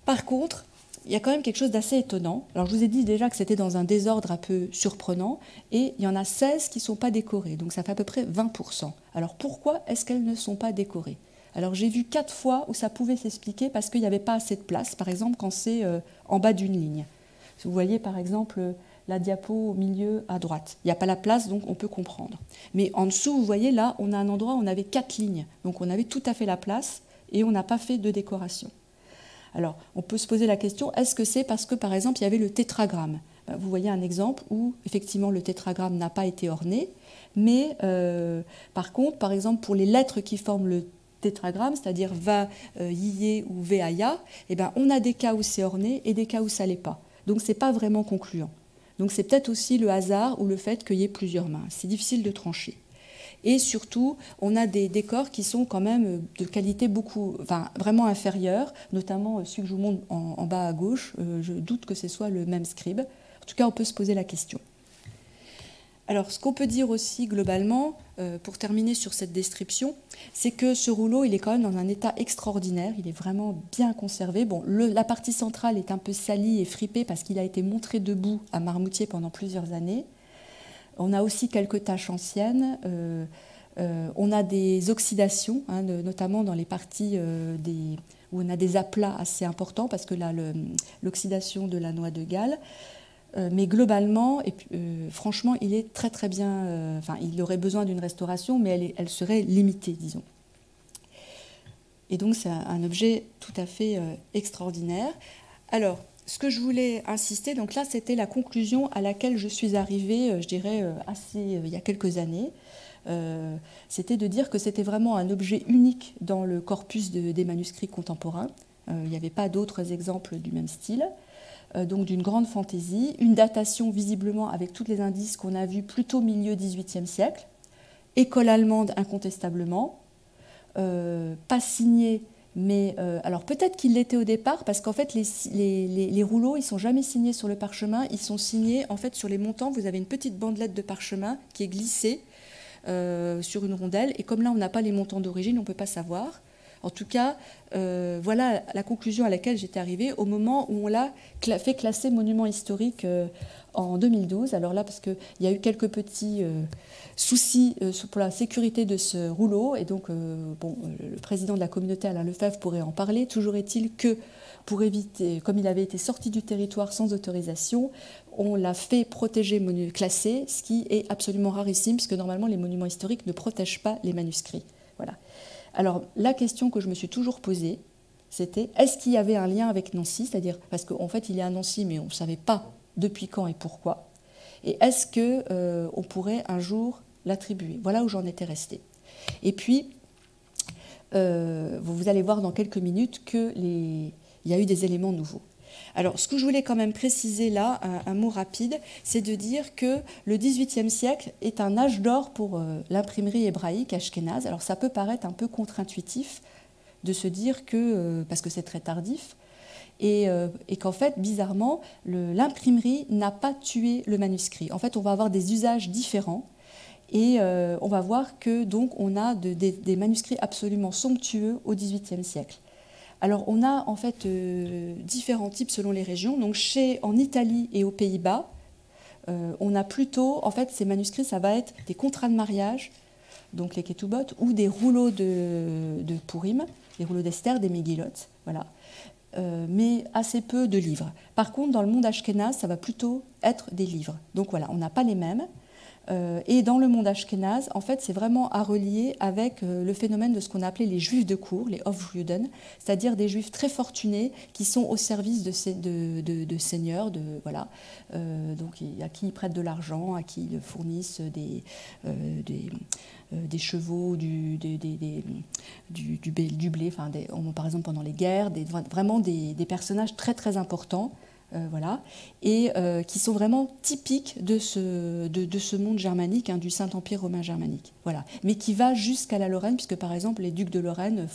par contre, il y a quand même quelque chose d'assez étonnant. Alors je vous ai dit déjà que c'était dans un désordre un peu surprenant, et il y en a 16 qui ne sont pas décorées, donc ça fait à peu près 20%. Alors pourquoi est-ce qu'elles ne sont pas décorées? Alors j'ai vu 4 fois où ça pouvait s'expliquer parce qu'il n'y avait pas assez de place, par exemple quand c'est en bas d'une ligne. Vous voyez par exemple la diapo au milieu à droite. Il n'y a pas la place, donc on peut comprendre. Mais en dessous, vous voyez, là, on a un endroit où on avait 4 lignes. Donc on avait tout à fait la place et on n'a pas fait de décoration. Alors, on peut se poser la question, est-ce que c'est parce que, par exemple, il y avait le tétragramme? Vous voyez un exemple où, effectivement, le tétragramme n'a pas été orné, mais par contre, par exemple, pour les lettres qui forment le tétragramme, c'est-à-dire va, yé ou veaya, eh ben, on a des cas où c'est orné et des cas où ça ne l'est pas. Donc, ce n'est pas vraiment concluant. Donc, c'est peut-être aussi le hasard ou le fait qu'il y ait plusieurs mains. C'est difficile de trancher. Et surtout, on a des décors qui sont quand même de qualité vraiment inférieure, notamment celui que je vous montre en bas à gauche. Je doute que ce soit le même scribe. En tout cas, on peut se poser la question. Alors, ce qu'on peut dire aussi globalement, pour terminer sur cette description, c'est que ce rouleau, il est quand même dans un état extraordinaire. Il est vraiment bien conservé. Bon, la partie centrale est un peu salie et fripée parce qu'il a été montré debout à Marmoutier pendant plusieurs années. On a aussi quelques taches anciennes. On a des oxydations, hein, notamment dans les parties où on a des aplats assez importants, parce que là, l'oxydation de la noix de Galles. Mais globalement, franchement, il est très très bien. Il aurait besoin d'une restauration, mais elle serait limitée, disons. Et donc, c'est un objet tout à fait extraordinaire. Alors, ce que je voulais insister, donc là, c'était la conclusion à laquelle je suis arrivée, je dirais, il y a quelques années. C'était de dire que c'était vraiment un objet unique dans le corpus des manuscrits contemporains. Il n'y avait pas d'autres exemples du même style. Donc d'une grande fantaisie, une datation visiblement avec tous les indices qu'on a vus plutôt milieu XVIIIe siècle, école allemande incontestablement, pas signée. Mais alors peut-être qu'il l'était au départ, parce qu'en fait les rouleaux, ils ne sont jamais signés sur le parchemin, ils sont signés en fait sur les montants. Vous avez une petite bandelette de parchemin qui est glissée sur une rondelle, et comme là on n'a pas les montants d'origine, on ne peut pas savoir. En tout cas, voilà la conclusion à laquelle j'étais arrivée au moment où on l'a fait classer monument historique en 2012. Alors là, parce qu'il y a eu quelques petits soucis pour la sécurité de ce rouleau, et donc le président de la communauté, Alain Lefebvre, pourrait en parler. Toujours est-il que, pour éviter, comme il avait été sorti du territoire sans autorisation, on l'a fait protéger, classer, ce qui est absolument rarissime, puisque normalement les monuments historiques ne protègent pas les manuscrits. Voilà. Alors, la question que je me suis toujours posée, c'était est-ce qu'il y avait un lien avec Nancy, c'est-à-dire, parce qu'en fait, il est à Nancy, mais on ne savait pas depuis quand et pourquoi, et est-ce qu'on pourrait un jour l'attribuer? Voilà où j'en étais restée. Et puis, vous allez voir dans quelques minutes qu'il y a eu des éléments nouveaux. Alors, ce que je voulais quand même préciser là, un mot rapide, c'est de dire que le XVIIIe siècle est un âge d'or pour l'imprimerie hébraïque ashkénaze. Alors, ça peut paraître un peu contre-intuitif de se dire que, parce que c'est très tardif, et qu'en fait, bizarrement, l'imprimerie n'a pas tué le manuscrit. En fait, on va avoir des usages différents, et on va voir que donc on a des manuscrits absolument somptueux au XVIIIe siècle. Alors, on a en fait différents types selon les régions. Donc, en Italie et aux Pays-Bas, on a plutôt, en fait, ces manuscrits, ça va être des contrats de mariage, donc les ketubot, ou des rouleaux de Purim, des rouleaux d'Esther, des Megillot, voilà. Mais assez peu de livres. Par contre, dans le monde ashkénaze, ça va plutôt être des livres. Donc voilà, on n'a pas les mêmes. Et dans le monde ashkénaze, en fait, c'est vraiment à relier avec le phénomène de ce qu'on a appelé les juifs de cour, les Hofjuden, c'est-à-dire des juifs très fortunés qui sont au service de seigneurs, voilà, donc à qui ils prêtent de l'argent, à qui ils fournissent des chevaux, du blé, enfin par exemple pendant les guerres, vraiment des personnages très très importants. Voilà, et qui sont vraiment typiques de ce monde germanique, hein, du Saint-Empire romain germanique. Voilà. Mais qui va jusqu'à la Lorraine, puisque par exemple les ducs de Lorraine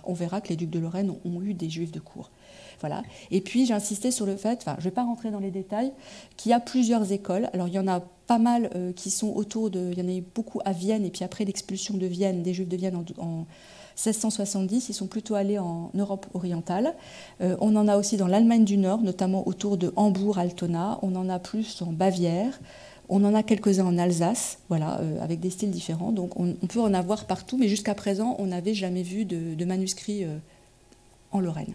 on verra que les ducs de Lorraine ont eu des juifs de cour. Voilà. Et puis j'ai insisté sur le fait, je ne vais pas rentrer dans les détails, qu'il y a plusieurs écoles. Alors il y en a pas mal qui sont autour de... Il y en a eu beaucoup à Vienne, et puis après l'expulsion de Vienne, des juifs de Vienne en 1670, ils sont plutôt allés en Europe orientale. On en a aussi dans l'Allemagne du Nord, notamment autour de Hambourg, Altona. On en a plus en Bavière. On en a quelques-uns en Alsace, voilà, avec des styles différents. Donc on peut en avoir partout, mais jusqu'à présent, on n'avait jamais vu de manuscrits en Lorraine.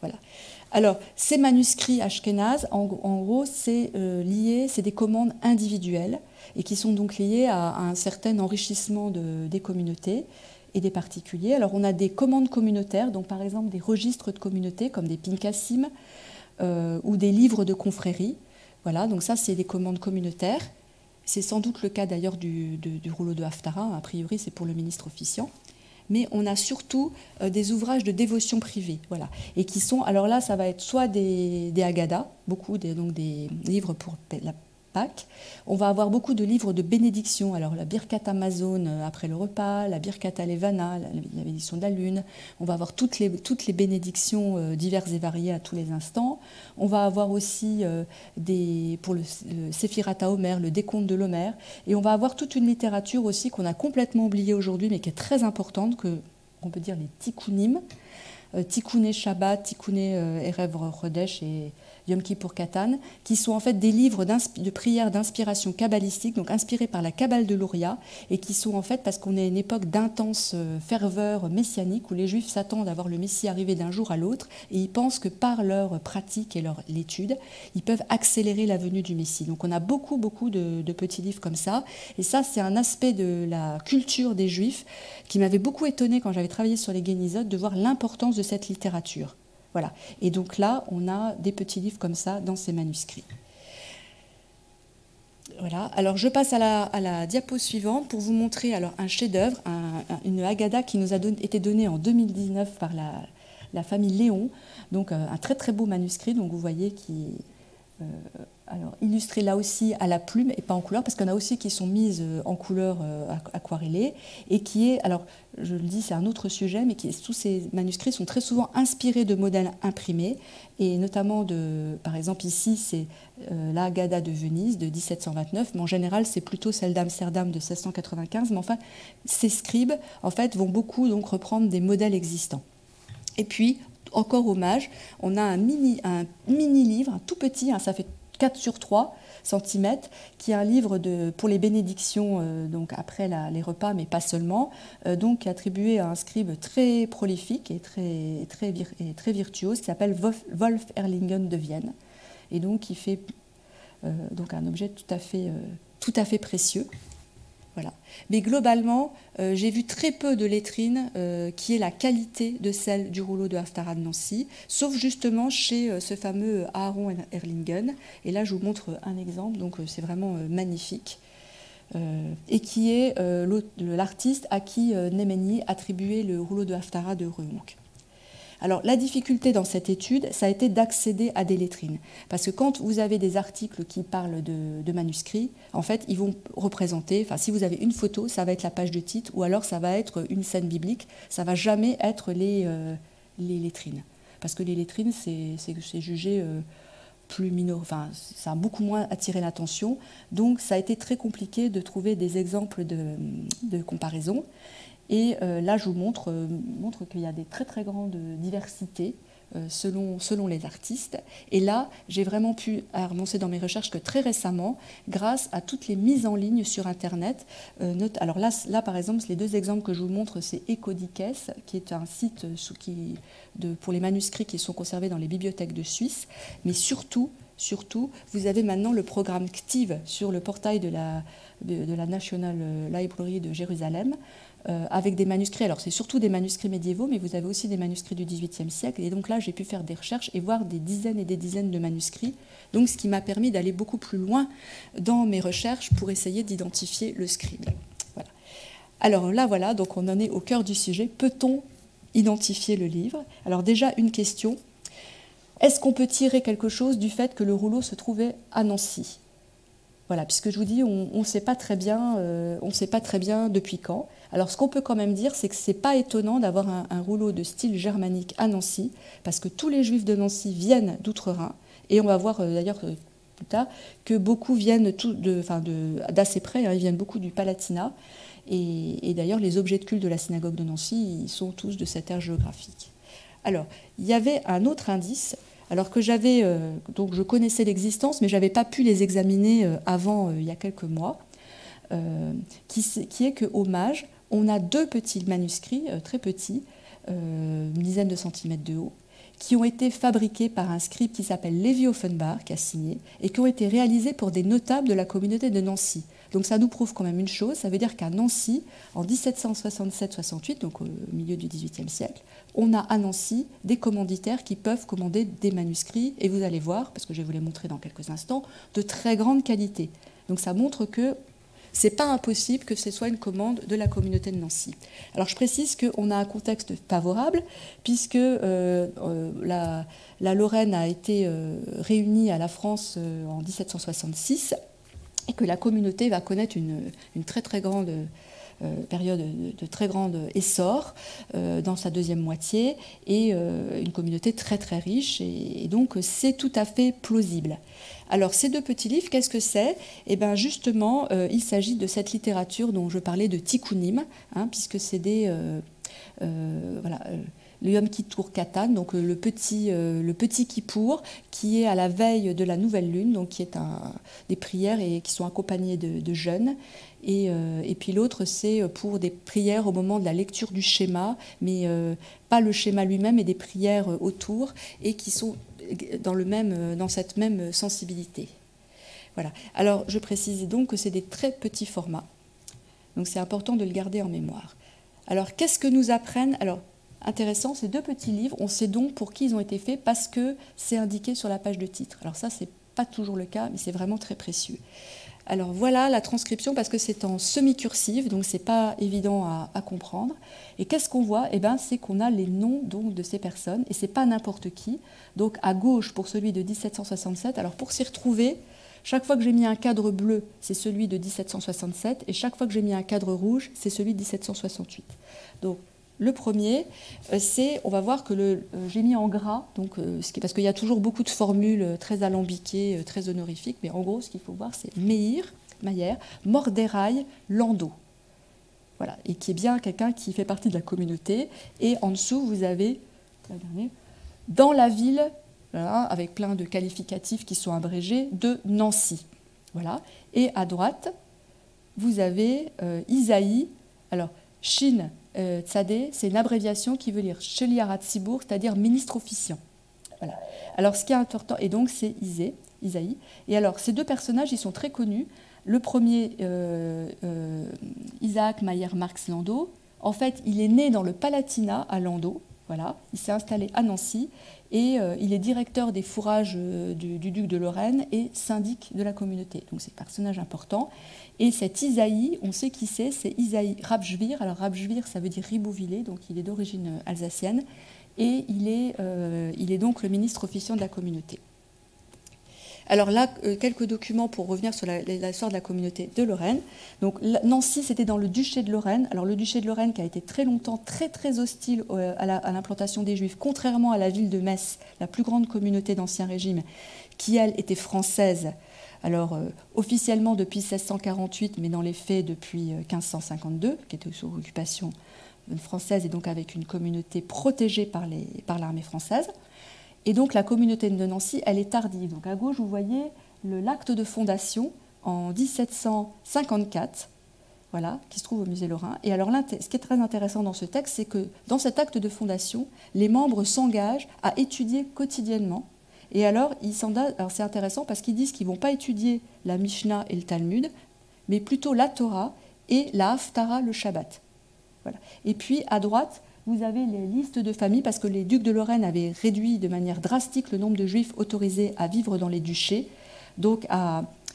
Voilà. Alors, ces manuscrits ashkénazes, en gros, c'est des commandes individuelles et qui sont donc liées à un certain enrichissement des communautés et des particuliers. Alors, on a des commandes communautaires, donc par exemple des registres de communautés comme des pinkassim ou des livres de confrérie. Voilà, donc ça, c'est des commandes communautaires. C'est sans doute le cas d'ailleurs du rouleau de Haftara. A priori, c'est pour le ministre officiant. Mais on a surtout des ouvrages de dévotion privée, voilà, et qui sont, alors là, ça va être soit des Haggadah, donc des livres pour la Pâques. On va avoir beaucoup de livres de bénédiction, alors la Birkat Amazon après le repas, la Birkat Alevana, la bénédiction de la lune. On va avoir toutes les bénédictions diverses et variées à tous les instants. On va avoir aussi pour le Séphirat HaOmer, le décompte de l'Homer, et on va avoir toute une littérature aussi qu'on a complètement oubliée aujourd'hui, mais qui est très importante, on peut dire les tikkunim, Tikkouné Shabbat, Tikkouné Erev Chodesh et Yom Kippour Katan, qui sont en fait des livres de prières d'inspiration kabbalistique, donc inspirés par la Kabbale de l'Ouria, et qui sont en fait, parce qu'on est à une époque d'intense ferveur messianique, où les Juifs s'attendent à voir le Messie arriver d'un jour à l'autre, et ils pensent que par leur pratique et leur l'étude, ils peuvent accélérer la venue du Messie. Donc on a beaucoup de petits livres comme ça, et ça c'est un aspect de la culture des Juifs qui m'avait beaucoup étonné quand j'avais travaillé sur les Guénisotes, de voir l'importance de cette littérature. Voilà. Et donc là, on a des petits livres comme ça dans ces manuscrits. Voilà. Alors je passe à la diapo suivante pour vous montrer alors un chef-d'œuvre, une Haggadah qui nous a été donnée en 2019 par la famille Léon. Donc un très très beau manuscrit. Donc vous voyez qui alors illustré là aussi à la plume et pas en couleur, parce qu'il y en a aussi qui sont mises en couleur aquarellée, et qui est, alors je le dis, c'est un autre sujet, mais tous ces manuscrits sont très souvent inspirés de modèles imprimés, et notamment par exemple ici c'est la Haggadah de Venise de 1729, mais en général c'est plutôt celle d'Amsterdam de 1695, mais enfin ces scribes en fait vont beaucoup donc reprendre des modèles existants. Et puis encore hommage, on a un mini livre, un tout petit, ça fait 4 sur 3 cm, qui est un livre pour les bénédictions, donc après les repas, mais pas seulement, donc attribué à un scribe très prolifique et très virtuose, qui s'appelle Wolf Erlingen de Vienne, et donc qui fait donc un objet tout à fait précieux. Voilà. Mais globalement, j'ai vu très peu de lettrines qui aient la qualité de celle du rouleau de Haftara de Nancy, sauf justement chez ce fameux Aaron Erlingen. Et là, je vous montre un exemple, donc c'est vraiment magnifique. Et qui est l'artiste à qui Néménie attribuait le rouleau de Haftara de Rehonck. Alors la difficulté dans cette étude, ça a été d'accéder à des lettrines. Parce que quand vous avez des articles qui parlent de manuscrits, en fait, ils vont représenter, enfin si vous avez une photo, ça va être la page de titre, ou alors ça va être une scène biblique, ça ne va jamais être les lettrines. Parce que les lettrines, c'est jugé plus mineur, enfin ça a beaucoup moins attiré l'attention. Donc ça a été très compliqué de trouver des exemples de comparaison. Et là, je vous montre qu'il y a des très très grandes diversités selon les artistes. Et là, j'ai vraiment pu avancer dans mes recherches que très récemment, grâce à toutes les mises en ligne sur Internet. Alors là, par exemple, les deux exemples que je vous montre, c'est Ecodikes, qui est un site pour les manuscrits qui sont conservés dans les bibliothèques de Suisse. Mais surtout, vous avez maintenant le programme CTIV sur le portail de la National Library de Jérusalem, avec des manuscrits. Alors c'est surtout des manuscrits médiévaux, mais vous avez aussi des manuscrits du XVIIIe siècle. Et donc là, j'ai pu faire des recherches et voir des dizaines et des dizaines de manuscrits. Donc ce qui m'a permis d'aller beaucoup plus loin dans mes recherches pour essayer d'identifier le scribe. Voilà. Alors là, voilà, donc on en est au cœur du sujet. Peut-on identifier le livre? Alors déjà, une question. Est-ce qu'on peut tirer quelque chose du fait que le rouleau se trouvait à Nancy? Voilà, puisque je vous dis, on ne sait pas très bien depuis quand. Alors, ce qu'on peut quand même dire, c'est que ce n'est pas étonnant d'avoir un rouleau de style germanique à Nancy, parce que tous les Juifs de Nancy viennent d'Outre-Rhin, et on va voir d'ailleurs plus tard que beaucoup viennent d'assez près, hein, ils viennent beaucoup du Palatinat, et d'ailleurs les objets de culte de la synagogue de Nancy, ils sont tous de cette aire géographique. Alors, il y avait un autre indice. Alors que donc je connaissais l'existence, mais je n'avais pas pu les examiner avant, il y a quelques mois, qui est qu'au Mage, on a deux petits manuscrits, très petits, une dizaine de centimètres de haut, qui ont été fabriqués par un scribe qui s'appelle Lévi Offenbach, qui a signé, et qui ont été réalisés pour des notables de la communauté de Nancy. Donc ça nous prouve quand même une chose, ça veut dire qu'à Nancy, en 1767-68, donc au milieu du XVIIIe siècle, on a à Nancy des commanditaires qui peuvent commander des manuscrits, et vous allez voir, parce que je vais vous les montrer dans quelques instants, de très grande qualité. Donc ça montre que ce n'est pas impossible que ce soit une commande de la communauté de Nancy. Alors je précise qu'on a un contexte favorable, puisque la Lorraine a été réunie à la France en 1766, et que la communauté va connaître une très très grande période de très grand essor dans sa deuxième moitié, et une communauté très très riche, et donc c'est tout à fait plausible. Alors ces deux petits livres, qu'est-ce que c'est? Eh bien justement, il s'agit de cette littérature dont je parlais de tikkunim, puisque c'est des... voilà, le Yom Kippour Katan, donc le petit Kippour, qui est à la veille de la nouvelle lune, donc qui est des prières et qui sont accompagnées de jeûnes. Et puis l'autre, c'est pour des prières au moment de la lecture du schéma, mais pas le schéma lui-même, mais des prières autour, et qui sont dans cette même sensibilité. Voilà. Alors je précise donc que c'est des très petits formats, donc c'est important de le garder en mémoire. Alors qu'est-ce que nous apprennent? Alors, intéressant, ces deux petits livres, on sait donc pour qui ils ont été faits parce que c'est indiqué sur la page de titre. Alors ça, c'est pas toujours le cas, mais c'est vraiment très précieux. Alors voilà la transcription, parce que c'est en semi-cursive, donc c'est pas évident à comprendre. Et qu'est-ce qu'on voit? Eh bien, c'est qu'on a les noms donc de ces personnes, et c'est pas n'importe qui. Donc à gauche pour celui de 1767. Alors pour s'y retrouver, chaque fois que j'ai mis un cadre bleu, c'est celui de 1767, et chaque fois que j'ai mis un cadre rouge, c'est celui de 1768. Donc le premier, on va voir que j'ai mis en gras, donc, parce qu'il y a toujours beaucoup de formules très alambiquées, très honorifiques, mais en gros, ce qu'il faut voir, c'est Meir, Morderaï, Landau. Voilà, et qui est bien quelqu'un qui fait partie de la communauté. Et en dessous, vous avez, dans la ville, voilà, avec plein de qualificatifs qui sont abrégés, de Nancy. Voilà. Et à droite, vous avez Isaïe. Alors, Shin Tzadé, c'est une abréviation qui veut dire Sheliarat Tzibur, c'est-à-dire ministre officiant. Voilà. Alors, ce qui est important, et donc c'est Isaïe. Et alors, ces deux personnages, ils sont très connus. Le premier, Isaac Mayer Marx Landau, en fait, il est né dans le Palatinat à Landau. Voilà. Il s'est installé à Nancy, et il est directeur des fourrages du duc de Lorraine et syndic de la communauté. Donc c'est un personnage important. Et cet Isaïe, on sait qui c'est Isaïe Rabschwir. Alors Rabschwir, ça veut dire Ribeauvillé, donc il est d'origine alsacienne, et il est donc le ministre officiant de la communauté. Alors là, quelques documents pour revenir sur l'histoire de la communauté de Lorraine. Donc Nancy, c'était dans le duché de Lorraine. Alors le duché de Lorraine qui a été très longtemps très hostile à l'implantation des Juifs, contrairement à la ville de Metz, la plus grande communauté d'Ancien Régime, qui elle était française. Alors officiellement depuis 1648, mais dans les faits depuis 1552, qui était sous occupation française et donc avec une communauté protégée par l'armée française. Et donc la communauté de Nancy, elle est tardive. Donc à gauche, vous voyez l'acte de fondation en 1754, voilà, qui se trouve au musée Lorrain. Et alors ce qui est très intéressant dans ce texte, c'est que dans cet acte de fondation, les membres s'engagent à étudier quotidiennement. Et alors c'est intéressant parce qu'ils disent qu'ils ne vont pas étudier la Mishnah et le Talmud, mais plutôt la Torah et la Haftara, le Shabbat. Voilà. Et puis à droite, vous avez les listes de familles, parce que les ducs de Lorraine avaient réduit de manière drastique le nombre de juifs autorisés à vivre dans les duchés, donc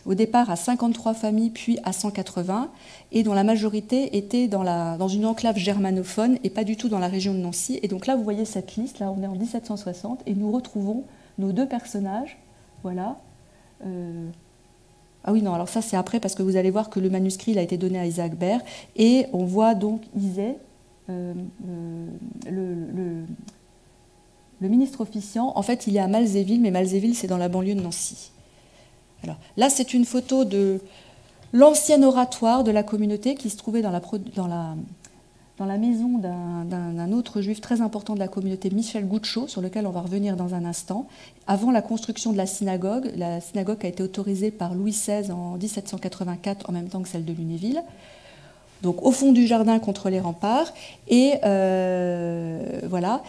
au départ à 53 familles, puis à 180, et dont la majorité était dans une enclave germanophone et pas du tout dans la région de Nancy. Et donc là, vous voyez cette liste, là on est en 1760, et nous retrouvons nos deux personnages, voilà. Ah oui, non, alors ça c'est après, parce que vous allez voir que le manuscrit il a été donné à Isaac Baer, et on voit donc Isée, le ministre officiant. En fait, il est à Malzéville, mais Malzéville, c'est dans la banlieue de Nancy. Alors, là, c'est une photo de l'ancien oratoire de la communauté qui se trouvait dans la maison d'un autre juif très important de la communauté, Michel Goucho, sur lequel on va revenir dans un instant, avant la construction de la synagogue. La synagogue a été autorisée par Louis XVI en 1784, en même temps que celle de Lunéville. Donc au fond du jardin contre les remparts. Et voilà.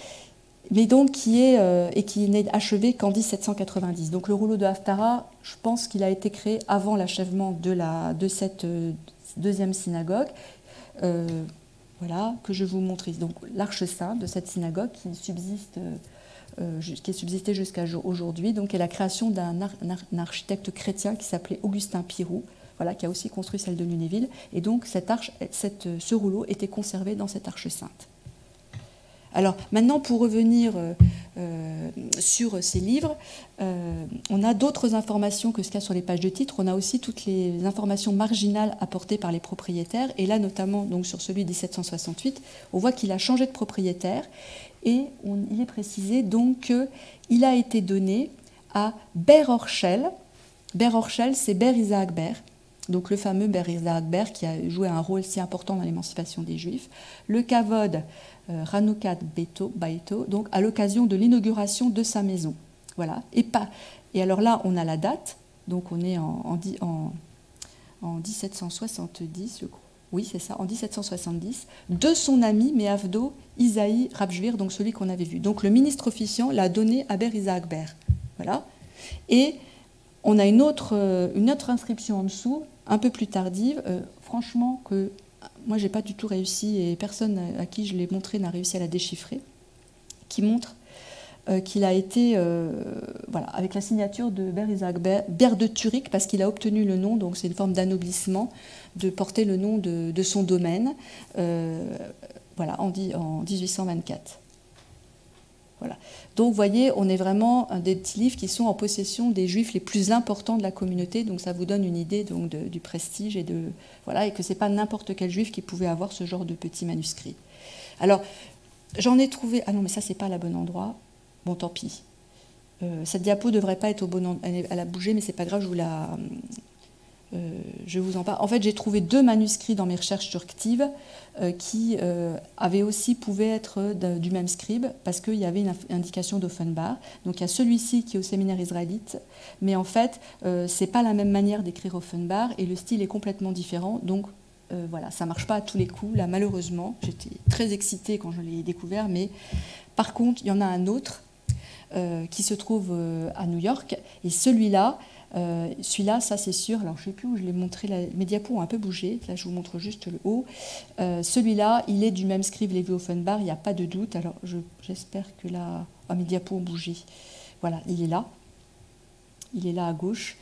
mais donc qui n'est achevé qu'en 1790. Donc le rouleau de Haftara, je pense qu'il a été créé avant l'achèvement de cette deuxième synagogue. Voilà, que je vous montre ici. Donc l'arche sainte de cette synagogue qui est subsistée jusqu'à aujourd'hui, donc est la création d'un architecte chrétien qui s'appelait Augustin Pirou, voilà, qui a aussi construit celle de Lunéville. Et donc ce rouleau était conservé dans cette arche sainte. Alors maintenant, pour revenir sur ces livres, on a d'autres informations que ce qu'il y a sur les pages de titre. On a aussi toutes les informations marginales apportées par les propriétaires. Et là, notamment donc, sur celui de 1768, on voit qu'il a changé de propriétaire. Et il est précisé donc qu'il a été donné à Ber Horschel. Ber Horschel, c'est Ber Isaac Ber. Donc le fameux Ber Isaac Ber qui a joué un rôle si important dans l'émancipation des Juifs. Le Kavod Ranoukat Baito, donc à l'occasion de l'inauguration de sa maison. Voilà. Et alors là, on a la date, donc on est en 1770, je crois. Oui, c'est ça, en 1770, de son ami Meavdo Isaïe Rabjvir, donc celui qu'on avait vu. Donc le ministre officiant l'a donné à Ber Isaac Ber. Voilà. Et on a une autre inscription en dessous, un peu plus tardive, franchement, que moi, je n'ai pas du tout réussi, et personne à qui je l'ai montré n'a réussi à la déchiffrer, qui montre qu'il a été, voilà, avec la signature de Ber Isaac Ber de Turik, parce qu'il a obtenu le nom, donc c'est une forme d'anoblissement, de porter le nom de son domaine, voilà, en 1824. Voilà. Donc, vous voyez, on est vraiment un des petits livres qui sont en possession des Juifs les plus importants de la communauté. Donc, ça vous donne une idée donc, du prestige et voilà, et que ce n'est pas n'importe quel Juif qui pouvait avoir ce genre de petits manuscrits. Alors, j'en ai trouvé... Ah non, mais ça, c'est pas à la bon endroit. Bon, tant pis. Cette diapo ne devrait pas être au bon endroit. Elle a bougé, mais c'est pas grave, je vous en parle. En fait, j'ai trouvé 2 manuscrits dans mes recherches sur Ktiv qui pouvaient être du même scribe, parce qu'il y avait une indication d'Offenbach. Donc il y a celui-ci qui est au séminaire israélite, mais en fait, c'est pas la même manière d'écrire Offenbach et le style est complètement différent. Donc voilà, ça marche pas à tous les coups. Là, malheureusement, j'étais très excitée quand je l'ai découvert, mais par contre, il y en a un autre qui se trouve à New York, et celui-là, ça c'est sûr, alors je ne sais plus où je l'ai montré, mes diapos ont un peu bougé, là je vous montre juste le haut. Celui-là, il est du même scribe Lévi Offenbach, il n'y a pas de doute, alors j'espère que là... Ah, mes diapos ont bougé. Voilà, il est là à gauche,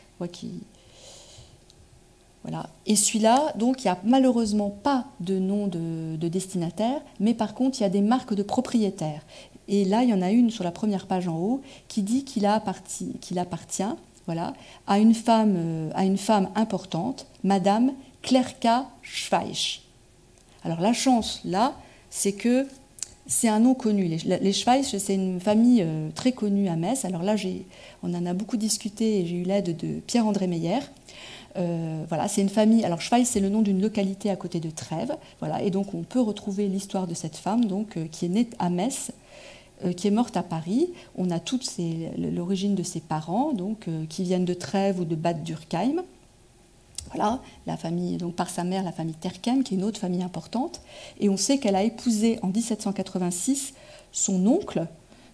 voilà. Et celui-là, donc il n'y a malheureusement pas de nom de destinataire, mais par contre il y a des marques de propriétaires. Et là, il y en a une sur la première page en haut qui dit qu'il appartient, voilà, à une femme importante, Madame Klerka Schweich. Alors la chance, là, c'est que c'est un nom connu. Les Schweich, c'est une famille très connue à Metz. Alors là, on en a beaucoup discuté et j'ai eu l'aide de Pierre-André Meyer. Voilà, c'est une famille. Alors Schweich, c'est le nom d'une localité à côté de Trèves. Voilà, et donc on peut retrouver l'histoire de cette femme, donc qui est née à Metz, qui est morte à Paris. On a toute l'origine de ses parents, donc, qui viennent de Trèves ou de Bad Dürkheim. Voilà, la famille, donc par sa mère, la famille Terkem, qui est une autre famille importante. Et on sait qu'elle a épousé en 1786 son oncle.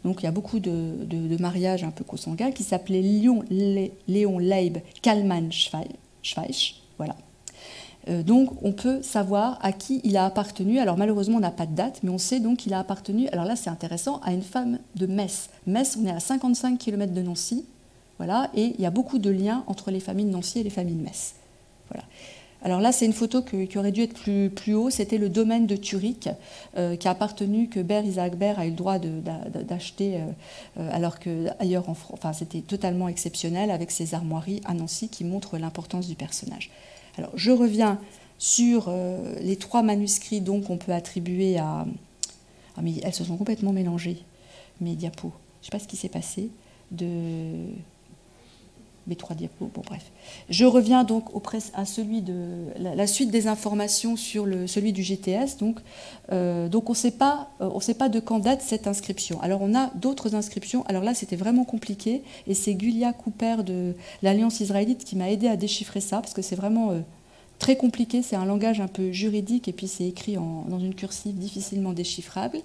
Donc il y a beaucoup de mariages un peu consanguins, qui s'appelait Léon Leib Kallmann Schweich. Voilà. Donc on peut savoir à qui il a appartenu. Alors malheureusement on n'a pas de date, mais on sait donc qu'il a appartenu, alors là c'est intéressant, à une femme de Metz. Metz, on est à 55 km de Nancy, voilà, et il y a beaucoup de liens entre les familles de Nancy et les familles de Metz. Voilà. Alors là c'est une photo qui aurait dû être plus haut, c'était le domaine de Turik, qui a appartenu, que Ber Isaac Ber a eu le droit d'acheter, alors qu'ailleurs en France, enfin, c'était totalement exceptionnel, avec ses armoiries à Nancy qui montrent l'importance du personnage. Alors, je reviens sur les 3 manuscrits qu'on peut attribuer à... Ah, mais elles se sont complètement mélangées, mes diapos. Je ne sais pas ce qui s'est passé mes 3 diapos. Bon, bref. Je reviens donc à celui de la suite des informations sur celui du GTS. Donc on ne sait pas de quand date cette inscription. Alors, on a d'autres inscriptions. Alors là, c'était vraiment compliqué. Et c'est Gulia Cooper de l'Alliance israélite qui m'a aidé à déchiffrer ça, parce que c'est vraiment très compliqué. C'est un langage un peu juridique, et puis c'est écrit dans une cursive difficilement déchiffrable.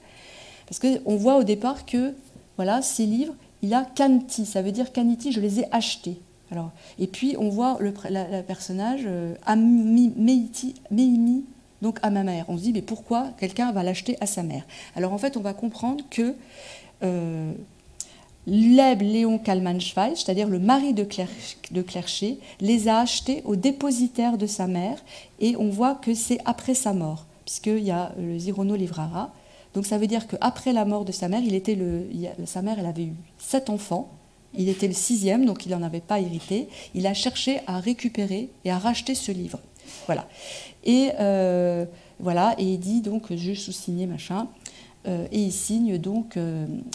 Parce qu'on voit au départ que, voilà, ces livres, il a Kanti, ça veut dire Kaniti, je les ai achetés. Alors, et puis on voit le personnage Meimi, donc à ma mère. On se dit, mais pourquoi quelqu'un va l'acheter à sa mère? Alors en fait, on va comprendre que Leb Léon Kalman-Schweitz, c'est-à-dire le mari de Clerchet, les a achetés au dépositaire de sa mère, et on voit que c'est après sa mort, puisqu'il y a le Zirono Livrara. Donc ça veut dire qu'après la mort de sa mère, sa mère elle avait eu 7 enfants, il était le 6e, donc il n'en avait pas hérité. Il a cherché à récupérer et à racheter ce livre. Voilà. Et voilà, et il dit donc, je sous-signais machin, et il signe donc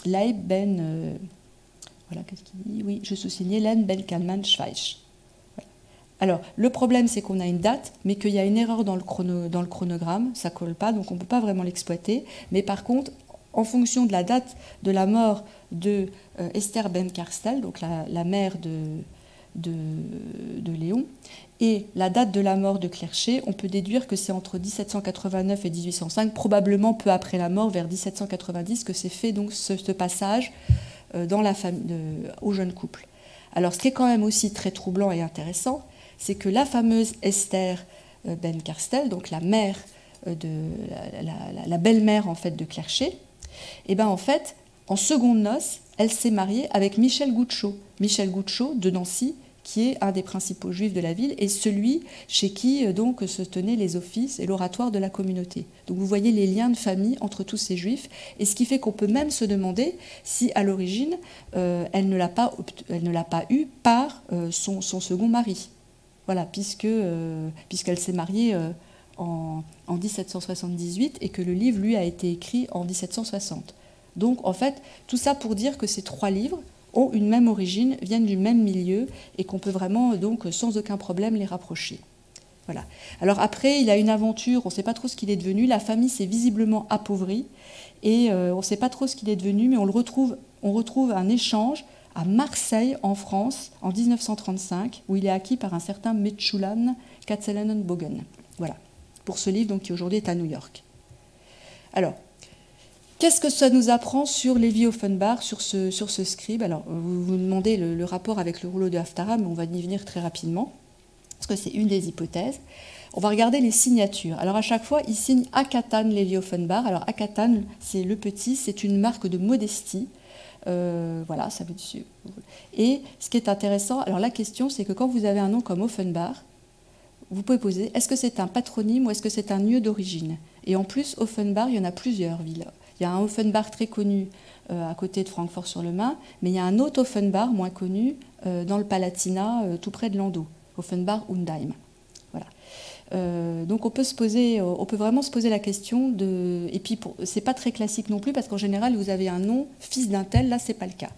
Leib ben... voilà, qu'est-ce qu'il dit? Oui, je sous-signais Len ben Kalman Schweitz. Voilà. Alors, le problème, c'est qu'on a une date, mais qu'il y a une erreur dans le chronogramme, ça ne colle pas, donc on ne peut pas vraiment l'exploiter. Mais par contre, en fonction de la date de la mort de Esther ben Karstel, donc la mère de Léon, et la date de la mort de Clerchet, on peut déduire que c'est entre 1789 et 1805, probablement peu après la mort, vers 1790, que c'est fait donc ce passage dans la famille, au jeune couple. Alors, ce qui est quand même aussi très troublant et intéressant, c'est que la fameuse Esther ben Karstel, donc la mère la belle-mère en fait de Clerchet, et ben en fait, en seconde noces, elle s'est mariée avec Michel Gouchot. Michel Gouchot de Nancy, qui est un des principaux juifs de la ville, et celui chez qui donc se tenaient les offices et l'oratoire de la communauté. Donc vous voyez les liens de famille entre tous ces juifs, et ce qui fait qu'on peut même se demander si à l'origine elle ne l'a pas eu par son second mari. Voilà, puisqu'elle s'est mariée en 1778 et que le livre, lui, a été écrit en 1760. Donc, en fait, tout ça pour dire que ces 3 livres ont une même origine, viennent du même milieu, et qu'on peut vraiment, donc, sans aucun problème, les rapprocher. Voilà. Alors après, il a une aventure, on ne sait pas trop ce qu'il est devenu, la famille s'est visiblement appauvrie, et on ne sait pas trop ce qu'il est devenu, mais on retrouve un échange à Marseille, en France, en 1935, où il est acquis par un certain Mechulan Katzelenenbogen. Voilà, pour ce livre donc, qui aujourd'hui est à New York. Alors, qu'est-ce que ça nous apprend sur Levi Offenbach, sur ce scribe? Alors, vous vous demandez le rapport avec le rouleau de Haftarah, mais on va y venir très rapidement, parce que c'est une des hypothèses. On va regarder les signatures. Alors, à chaque fois, il signe Akatan Levi Offenbach. Alors, Akatan, c'est le petit, c'est une marque de modestie. Voilà, ça veut dire... Et ce qui est intéressant, alors la question, c'est que quand vous avez un nom comme Offenbach, vous pouvez poser, est-ce que c'est un patronyme ou est-ce que c'est un lieu d'origine? Et en plus, Offenbach, il y en a plusieurs villes. Il y a un Offenbach très connu à côté de Francfort-sur-le-Main, mais il y a un autre Offenbach moins connu dans le Palatinat, tout près de Landau, Offenbach-Undheim. Voilà. Donc on peut vraiment se poser la question de... Et puis, c'est pas très classique non plus, parce qu'en général, vous avez un nom, fils d'un tel, là, c'est pas le cas.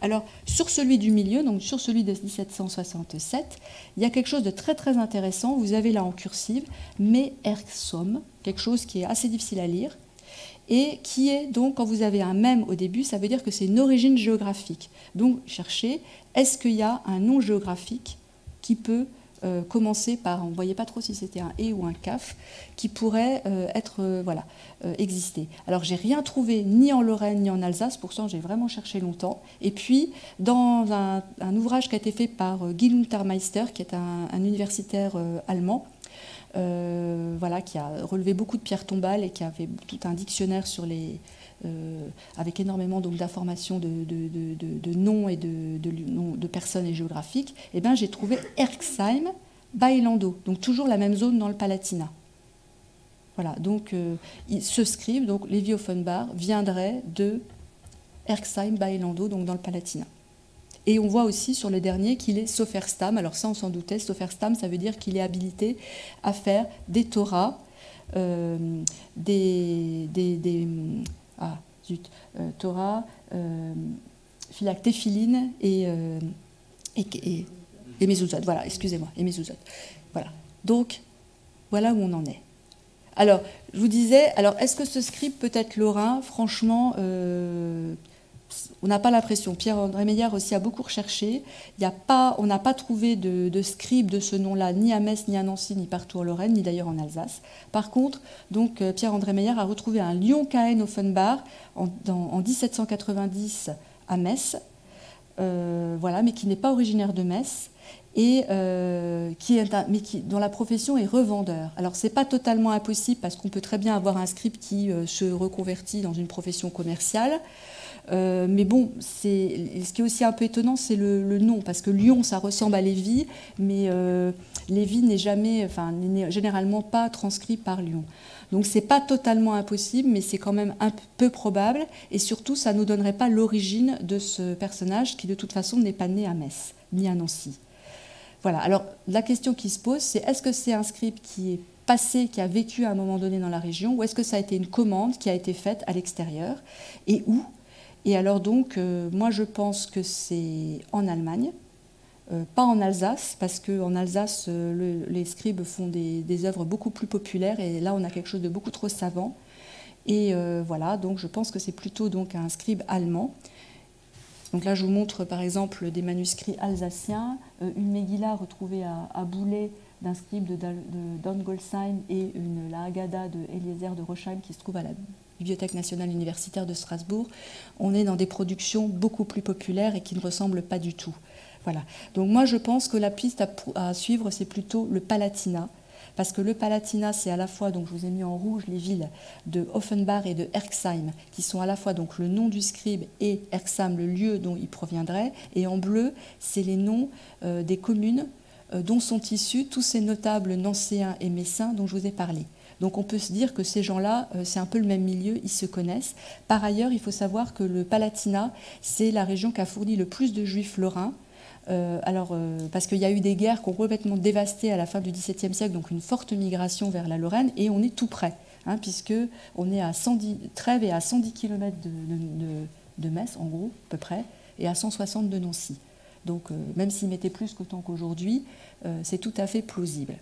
Alors, sur celui du milieu, donc sur celui de 1767, il y a quelque chose de très très intéressant. Vous avez là en cursive, mais Erksom, quelque chose qui est assez difficile à lire, et qui est donc, quand vous avez un mème au début, ça veut dire que c'est une origine géographique. Donc, cherchez, est-ce qu'il y a un nom géographique qui peut commencer par, on ne voyait pas trop si c'était un « et » ou un « kaf », qui pourrait exister. Alors, j'ai rien trouvé ni en Lorraine ni en Alsace, pourtant j'ai vraiment cherché longtemps. Et puis, dans un ouvrage qui a été fait par Guy Untermeister, qui est un universitaire allemand, qui a relevé beaucoup de pierres tombales et qui avait tout un dictionnaire sur avec énormément d'informations de noms et de personnes et géographiques, et ben, j'ai trouvé Erxheim by Landau, donc toujours la même zone dans le Palatinat. Voilà, donc ce scribe, donc Levi Offenbach, viendrait de Erxheim by Landau, donc dans le Palatinat. Et on voit aussi sur le dernier qu'il est Soferstam. Alors ça, on s'en doutait. Soferstam, ça veut dire qu'il est habilité à faire des Torahs, Torah, Philactéphilines et Mezuzot. Voilà, excusez-moi, et Mezuzot. Voilà. Donc, voilà où on en est. Alors, je vous disais, alors est-ce que ce scribe peut être lorrain? Franchement, on n'a pas l'impression. Pierre-André Meyer aussi a beaucoup recherché. On n'a pas trouvé de scribe de ce nom-là, ni à Metz, ni à Nancy, ni partout en Lorraine, ni d'ailleurs en Alsace. Par contre, donc, Pierre-André Meyer a retrouvé un Lyon-Cahen Offenbach en 1790 à Metz, voilà, mais qui n'est pas originaire de Metz, et dont la profession est revendeur. Alors, ce n'est pas totalement impossible, parce qu'on peut très bien avoir un scribe qui se reconvertit dans une profession commerciale. Mais bon, ce qui est aussi un peu étonnant, c'est le nom, parce que Lyon, ça ressemble à Lévis, mais Lévis n'est généralement pas transcrit par Lyon. Donc c'est pas totalement impossible, mais c'est quand même un peu probable, et surtout, ça ne nous donnerait pas l'origine de ce personnage qui, de toute façon, n'est pas né à Metz, ni à Nancy. Voilà, alors la question qui se pose, c'est est-ce que c'est un scribe qui est passé, qui a vécu à un moment donné dans la région, ou est-ce que ça a été une commande qui a été faite à l'extérieur, et où? Et alors donc, moi je pense que c'est en Allemagne, pas en Alsace, parce qu'en Alsace, les scribes font des œuvres beaucoup plus populaires, et là on a quelque chose de beaucoup trop savant. Et voilà, donc je pense que c'est plutôt donc un scribe allemand. Donc là je vous montre par exemple des manuscrits alsaciens, une Megillah retrouvée à Boulay d'un scribe de Dongolsheim et la Haggadah de Eliezer de Rochheim qui se trouve à la Bibliothèque nationale universitaire de Strasbourg. On est dans des productions beaucoup plus populaires et qui ne ressemblent pas du tout. Voilà. Donc moi je pense que la piste à suivre c'est plutôt le Palatinat, parce que le Palatinat c'est à la fois, donc je vous ai mis en rouge les villes de Offenbach et de Herxheim, qui sont à la fois donc le nom du scribe et Herxheim, le lieu dont il proviendrait, et en bleu c'est les noms des communes dont sont issus tous ces notables nancéens et messins dont je vous ai parlé. Donc on peut se dire que ces gens-là, c'est un peu le même milieu, ils se connaissent. Par ailleurs, il faut savoir que le Palatinat, c'est la région qui a fourni le plus de juifs lorrains. Parce qu'il y a eu des guerres qui ont complètement dévasté à la fin du XVIIe siècle, donc une forte migration vers la Lorraine, et on est tout près, puisque on est à Trèves et à 110 km de Metz, en gros, à peu près, et à 160 de Nancy. Donc même s'ils mettaient plus qu'autant qu'aujourd'hui, c'est tout à fait plausible.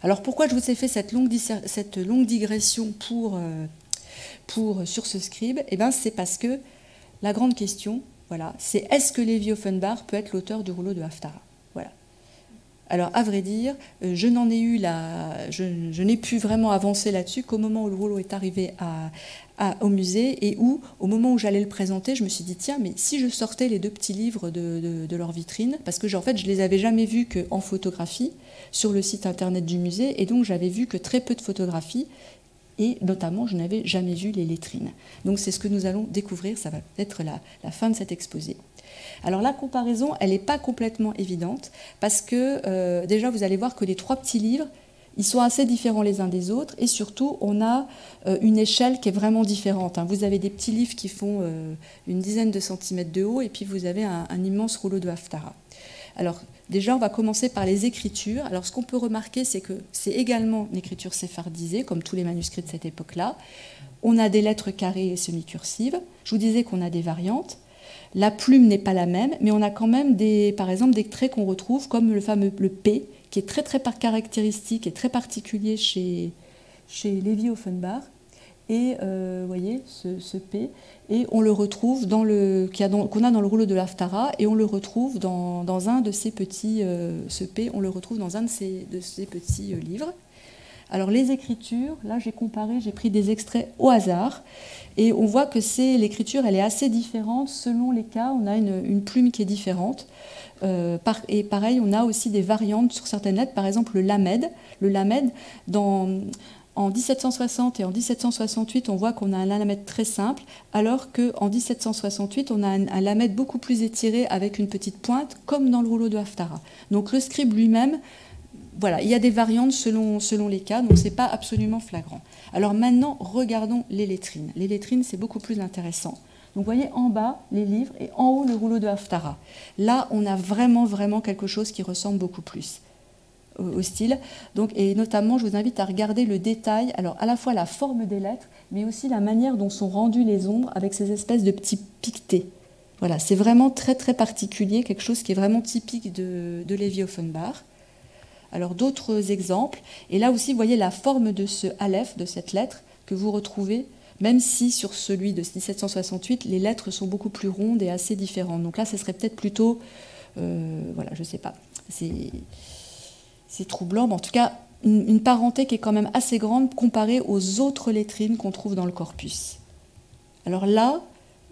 Alors pourquoi je vous ai fait cette longue digression sur ce scribe? Eh bien, c'est parce que la grande question, voilà, c'est est-ce que Lévi Offenbach peut être l'auteur du rouleau de Haftarah? Voilà. Alors, à vrai dire, je n'ai pu vraiment avancer là-dessus qu'au moment où le rouleau est arrivé au musée et où, au moment où j'allais le présenter, je me suis dit, tiens, mais si je sortais les deux petits livres de leur vitrine, parce que en fait, je les avais jamais vus qu'en photographie sur le site internet du musée, et donc j'avais vu que très peu de photographies, et notamment, je n'avais jamais vu les lettrines. Donc c'est ce que nous allons découvrir, ça va être la fin de cet exposé. Alors la comparaison, elle n'est pas complètement évidente, parce que déjà, vous allez voir que les trois petits livres, ils sont assez différents les uns des autres, et surtout, on a une échelle qui est vraiment différente. Vous avez des petits livres qui font une dizaine de centimètres de haut, et puis vous avez un immense rouleau de Haftarah. Alors, déjà, on va commencer par les écritures. Alors, ce qu'on peut remarquer, c'est que c'est également une écriture séphardisée, comme tous les manuscrits de cette époque-là. On a des lettres carrées et semi-cursives. Je vous disais qu'on a des variantes. La plume n'est pas la même, mais on a quand même, par exemple, des traits qu'on retrouve, comme le fameux P, qui est très, très caractéristique et très particulier chez Lévi Offenbach. Et vous voyez, ce P, et on le retrouve qu'on a dans le rouleau de Haftarah, et on le retrouve dans un de ces petits, ce P, on le retrouve dans un de ces petits livres. Alors les écritures, là j'ai comparé, j'ai pris des extraits au hasard, et on voit que l'écriture, elle est assez différente selon les cas. On a une plume qui est différente, et pareil, on a aussi des variantes sur certaines lettres, par exemple le lamed. Le lamed, en 1760 et en 1768, on voit qu'on a un lamed très simple, alors qu'en 1768, on a un lamed beaucoup plus étiré avec une petite pointe, comme dans le rouleau de Haftarah. Donc le scribe lui-même, voilà, il y a des variantes selon les cas, donc ce n'est pas absolument flagrant. Alors maintenant, regardons les lettrines. Les lettrines, c'est beaucoup plus intéressant. Donc vous voyez en bas les livres et en haut le rouleau de Haftarah. Là, on a vraiment, vraiment quelque chose qui ressemble beaucoup plus au style. Donc, et notamment, je vous invite à regarder le détail, alors à la fois la forme des lettres, mais aussi la manière dont sont rendues les ombres avec ces espèces de petits piquetés. Voilà, c'est vraiment très, très particulier, quelque chose qui est vraiment typique de Lévi Offenbach. Alors, d'autres exemples. Et là aussi, vous voyez la forme de ce Aleph, de cette lettre, que vous retrouvez même si sur celui de 1768, les lettres sont beaucoup plus rondes et assez différentes. Donc là, ce serait peut-être plutôt, voilà, je ne sais pas, c'est troublant, mais en tout cas, une parenté qui est quand même assez grande comparée aux autres lettrines qu'on trouve dans le corpus. Alors là,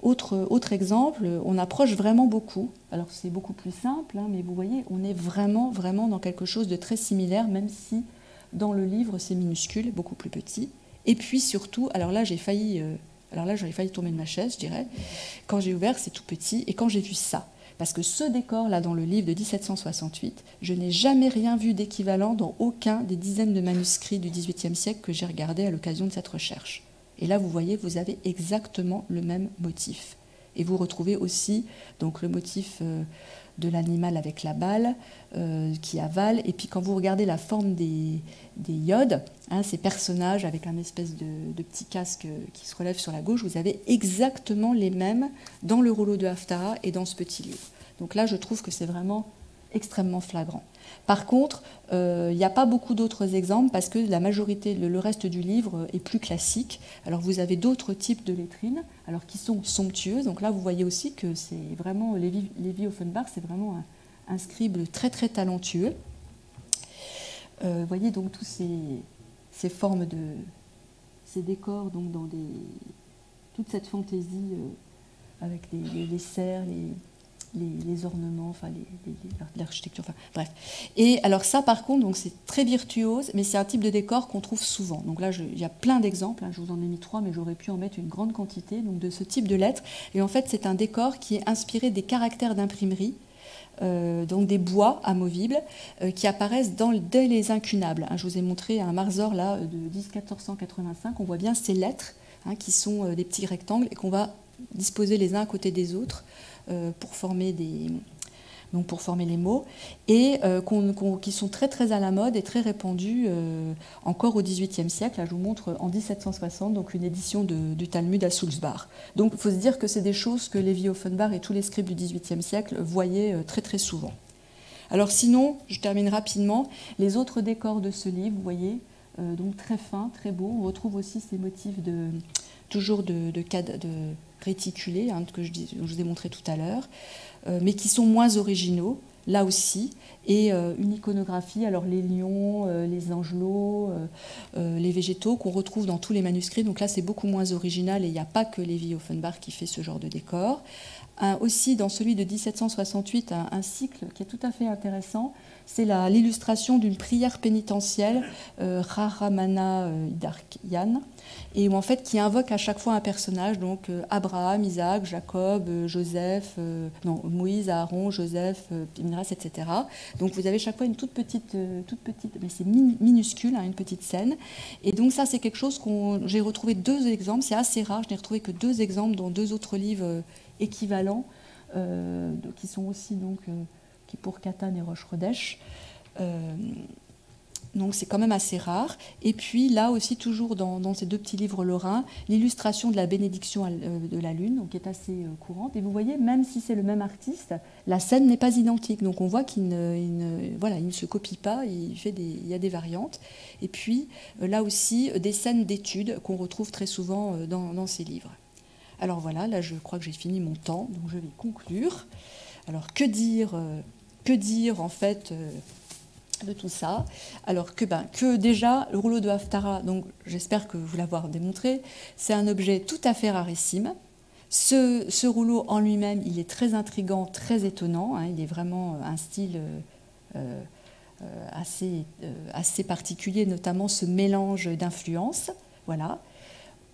autre exemple, on approche vraiment beaucoup. Alors c'est beaucoup plus simple, hein, mais vous voyez, on est vraiment, vraiment dans quelque chose de très similaire, même si dans le livre c'est minuscule, beaucoup plus petit. Et puis surtout, alors là j'aurais failli tomber de ma chaise, je dirais. Quand j'ai ouvert, c'est tout petit, et quand j'ai vu ça, parce que ce décor-là, dans le livre de 1768, je n'ai jamais rien vu d'équivalent dans aucun des dizaines de manuscrits du XVIIIe siècle que j'ai regardés à l'occasion de cette recherche. Et là, vous voyez, vous avez exactement le même motif. Et vous retrouvez aussi donc, le motif de l'animal avec la balle qui avale. Et puis quand vous regardez la forme des iodes, hein, ces personnages avec un espèce de petit casque qui se relève sur la gauche, vous avez exactement les mêmes dans le rouleau de Haftarah et dans ce petit livre. Donc là, je trouve que c'est vraiment extrêmement flagrant. Par contre, il n'y a pas beaucoup d'autres exemples parce que la majorité, le reste du livre est plus classique. Alors vous avez d'autres types de lettrines, alors qui sont somptueuses. Donc là, vous voyez aussi que c'est vraiment Levi Offenbach, c'est vraiment un scribe très très talentueux. Vous voyez donc tous ces formes ces décors donc dans toute cette fantaisie avec les cerfs, les ornements, enfin l'architecture, enfin bref. Et alors ça par contre, donc c'est très virtuose, mais c'est un type de décor qu'on trouve souvent. Donc là, il y a plein d'exemples, hein, je vous en ai mis 3, mais j'aurais pu en mettre une grande quantité donc de ce type de lettres. Et en fait, c'est un décor qui est inspiré des caractères d'imprimerie, donc des bois amovibles, qui apparaissent dès les incunables. Hein, je vous ai montré un Marzor là, de 1485, on voit bien ces lettres, hein, qui sont des petits rectangles et qu'on va disposer les uns à côté des autres pour former les mots, et qui sont très très à la mode et très répandus encore au XVIIIe siècle. Là, je vous montre en 1760 donc une édition du Talmud à Sulzbach. Donc il faut se dire que c'est des choses que Levi Offenbach et tous les scribes du XVIIIe siècle voyaient très très souvent. Alors sinon, je termine rapidement, les autres décors de ce livre, vous voyez, donc très fins, très beaux. On retrouve aussi ces motifs toujours de réticulés, hein, que je vous ai montré tout à l'heure, mais qui sont moins originaux, là aussi, et une iconographie, alors les lions, les angelots, les végétaux qu'on retrouve dans tous les manuscrits, donc là c'est beaucoup moins original et il n'y a pas que Levi Offenbach qui fait ce genre de décor. Aussi dans celui de 1768, un cycle qui est tout à fait intéressant, c'est l'illustration d'une prière pénitentielle, Rahamana Idarkian, et en fait qui invoque à chaque fois un personnage, donc Abraham, Isaac, Jacob, Moïse, Aaron, Joseph, Pinras, etc. Donc vous avez chaque fois une toute petite, mais c'est minuscule, hein, une petite scène. Et donc ça c'est quelque chose j'ai retrouvé 2 exemples, c'est assez rare, je n'ai retrouvé que 2 exemples dans 2 autres livres équivalents, qui sont aussi donc qui pour Katan et Roche-Rodèche. Donc c'est quand même assez rare. Et puis là aussi, toujours dans ces 2 petits livres lorrains, l'illustration de la bénédiction de la lune, donc, qui est assez courante. Et vous voyez, même si c'est le même artiste, la scène n'est pas identique. Donc on voit qu'il ne se copie pas, il y a des variantes. Et puis là aussi, des scènes d'études qu'on retrouve très souvent dans ces livres. Alors voilà, là je crois que j'ai fini mon temps, donc je vais conclure. Alors que dire en fait de tout ça? Alors que déjà, le rouleau de Haftarah, donc j'espère que vous l'avoir démontré, c'est un objet tout à fait rarissime. Ce rouleau en lui-même, il est très intriguant, très étonnant, hein, il est vraiment un style assez particulier, notamment ce mélange d'influences. Voilà.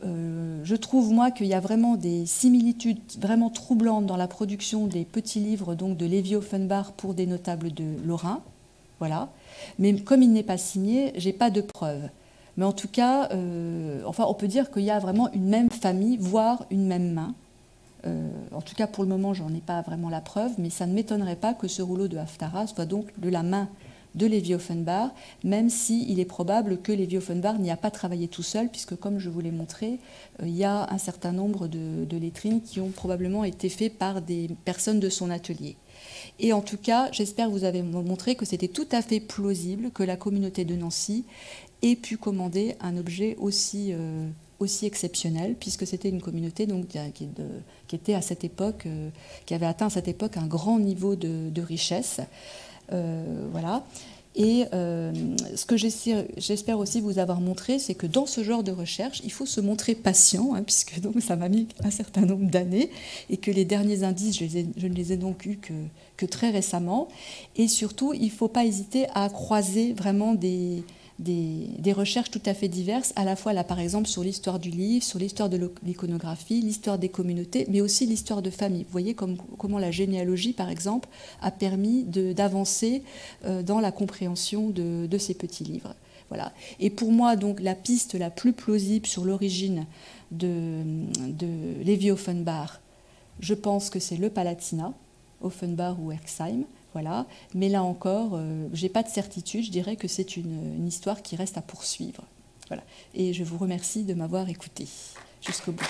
Je trouve, moi, qu'il y a vraiment des similitudes vraiment troublantes dans la production des petits livres donc, de Levi Offenbach pour des notables de Lorrain. Voilà. Mais comme il n'est pas signé, je n'ai pas de preuves. Mais en tout cas, on peut dire qu'il y a vraiment une même famille, voire une même main. En tout cas, pour le moment, je n'en ai pas vraiment la preuve, mais ça ne m'étonnerait pas que ce rouleau de Haftarah soit donc de la main de Levi Offenbach, même s'il est probable que Levi Offenbach n'y a pas travaillé tout seul, puisque comme je vous l'ai montré, il y a un certain nombre de lettrines qui ont probablement été faites par des personnes de son atelier. Et en tout cas, j'espère que vous avez montré que c'était tout à fait plausible que la communauté de Nancy ait pu commander un objet aussi aussi exceptionnelle, puisque c'était une communauté donc, qui était à cette époque, qui avait atteint à cette époque un grand niveau de richesse. Voilà. Et ce que j'espère aussi vous avoir montré, c'est que dans ce genre de recherche, il faut se montrer patient, hein, puisque donc, ça m'a mis un certain nombre d'années, et que les derniers indices, je ne les ai donc eus que très récemment. Et surtout, il ne faut pas hésiter à croiser vraiment des recherches tout à fait diverses, à la fois là par exemple sur l'histoire du livre, sur l'histoire de l'iconographie, l'histoire des communautés, mais aussi l'histoire de famille. Vous voyez comment la généalogie par exemple a permis d'avancer dans la compréhension de ces petits livres. Voilà. Et pour moi donc la piste la plus plausible sur l'origine de Levi Offenbach, je pense que c'est le Palatinat, Offenbach ou Herxheim. Voilà. Mais là encore, je n'ai pas de certitude, je dirais que c'est une histoire qui reste à poursuivre. Voilà. Et je vous remercie de m'avoir écouté jusqu'au bout.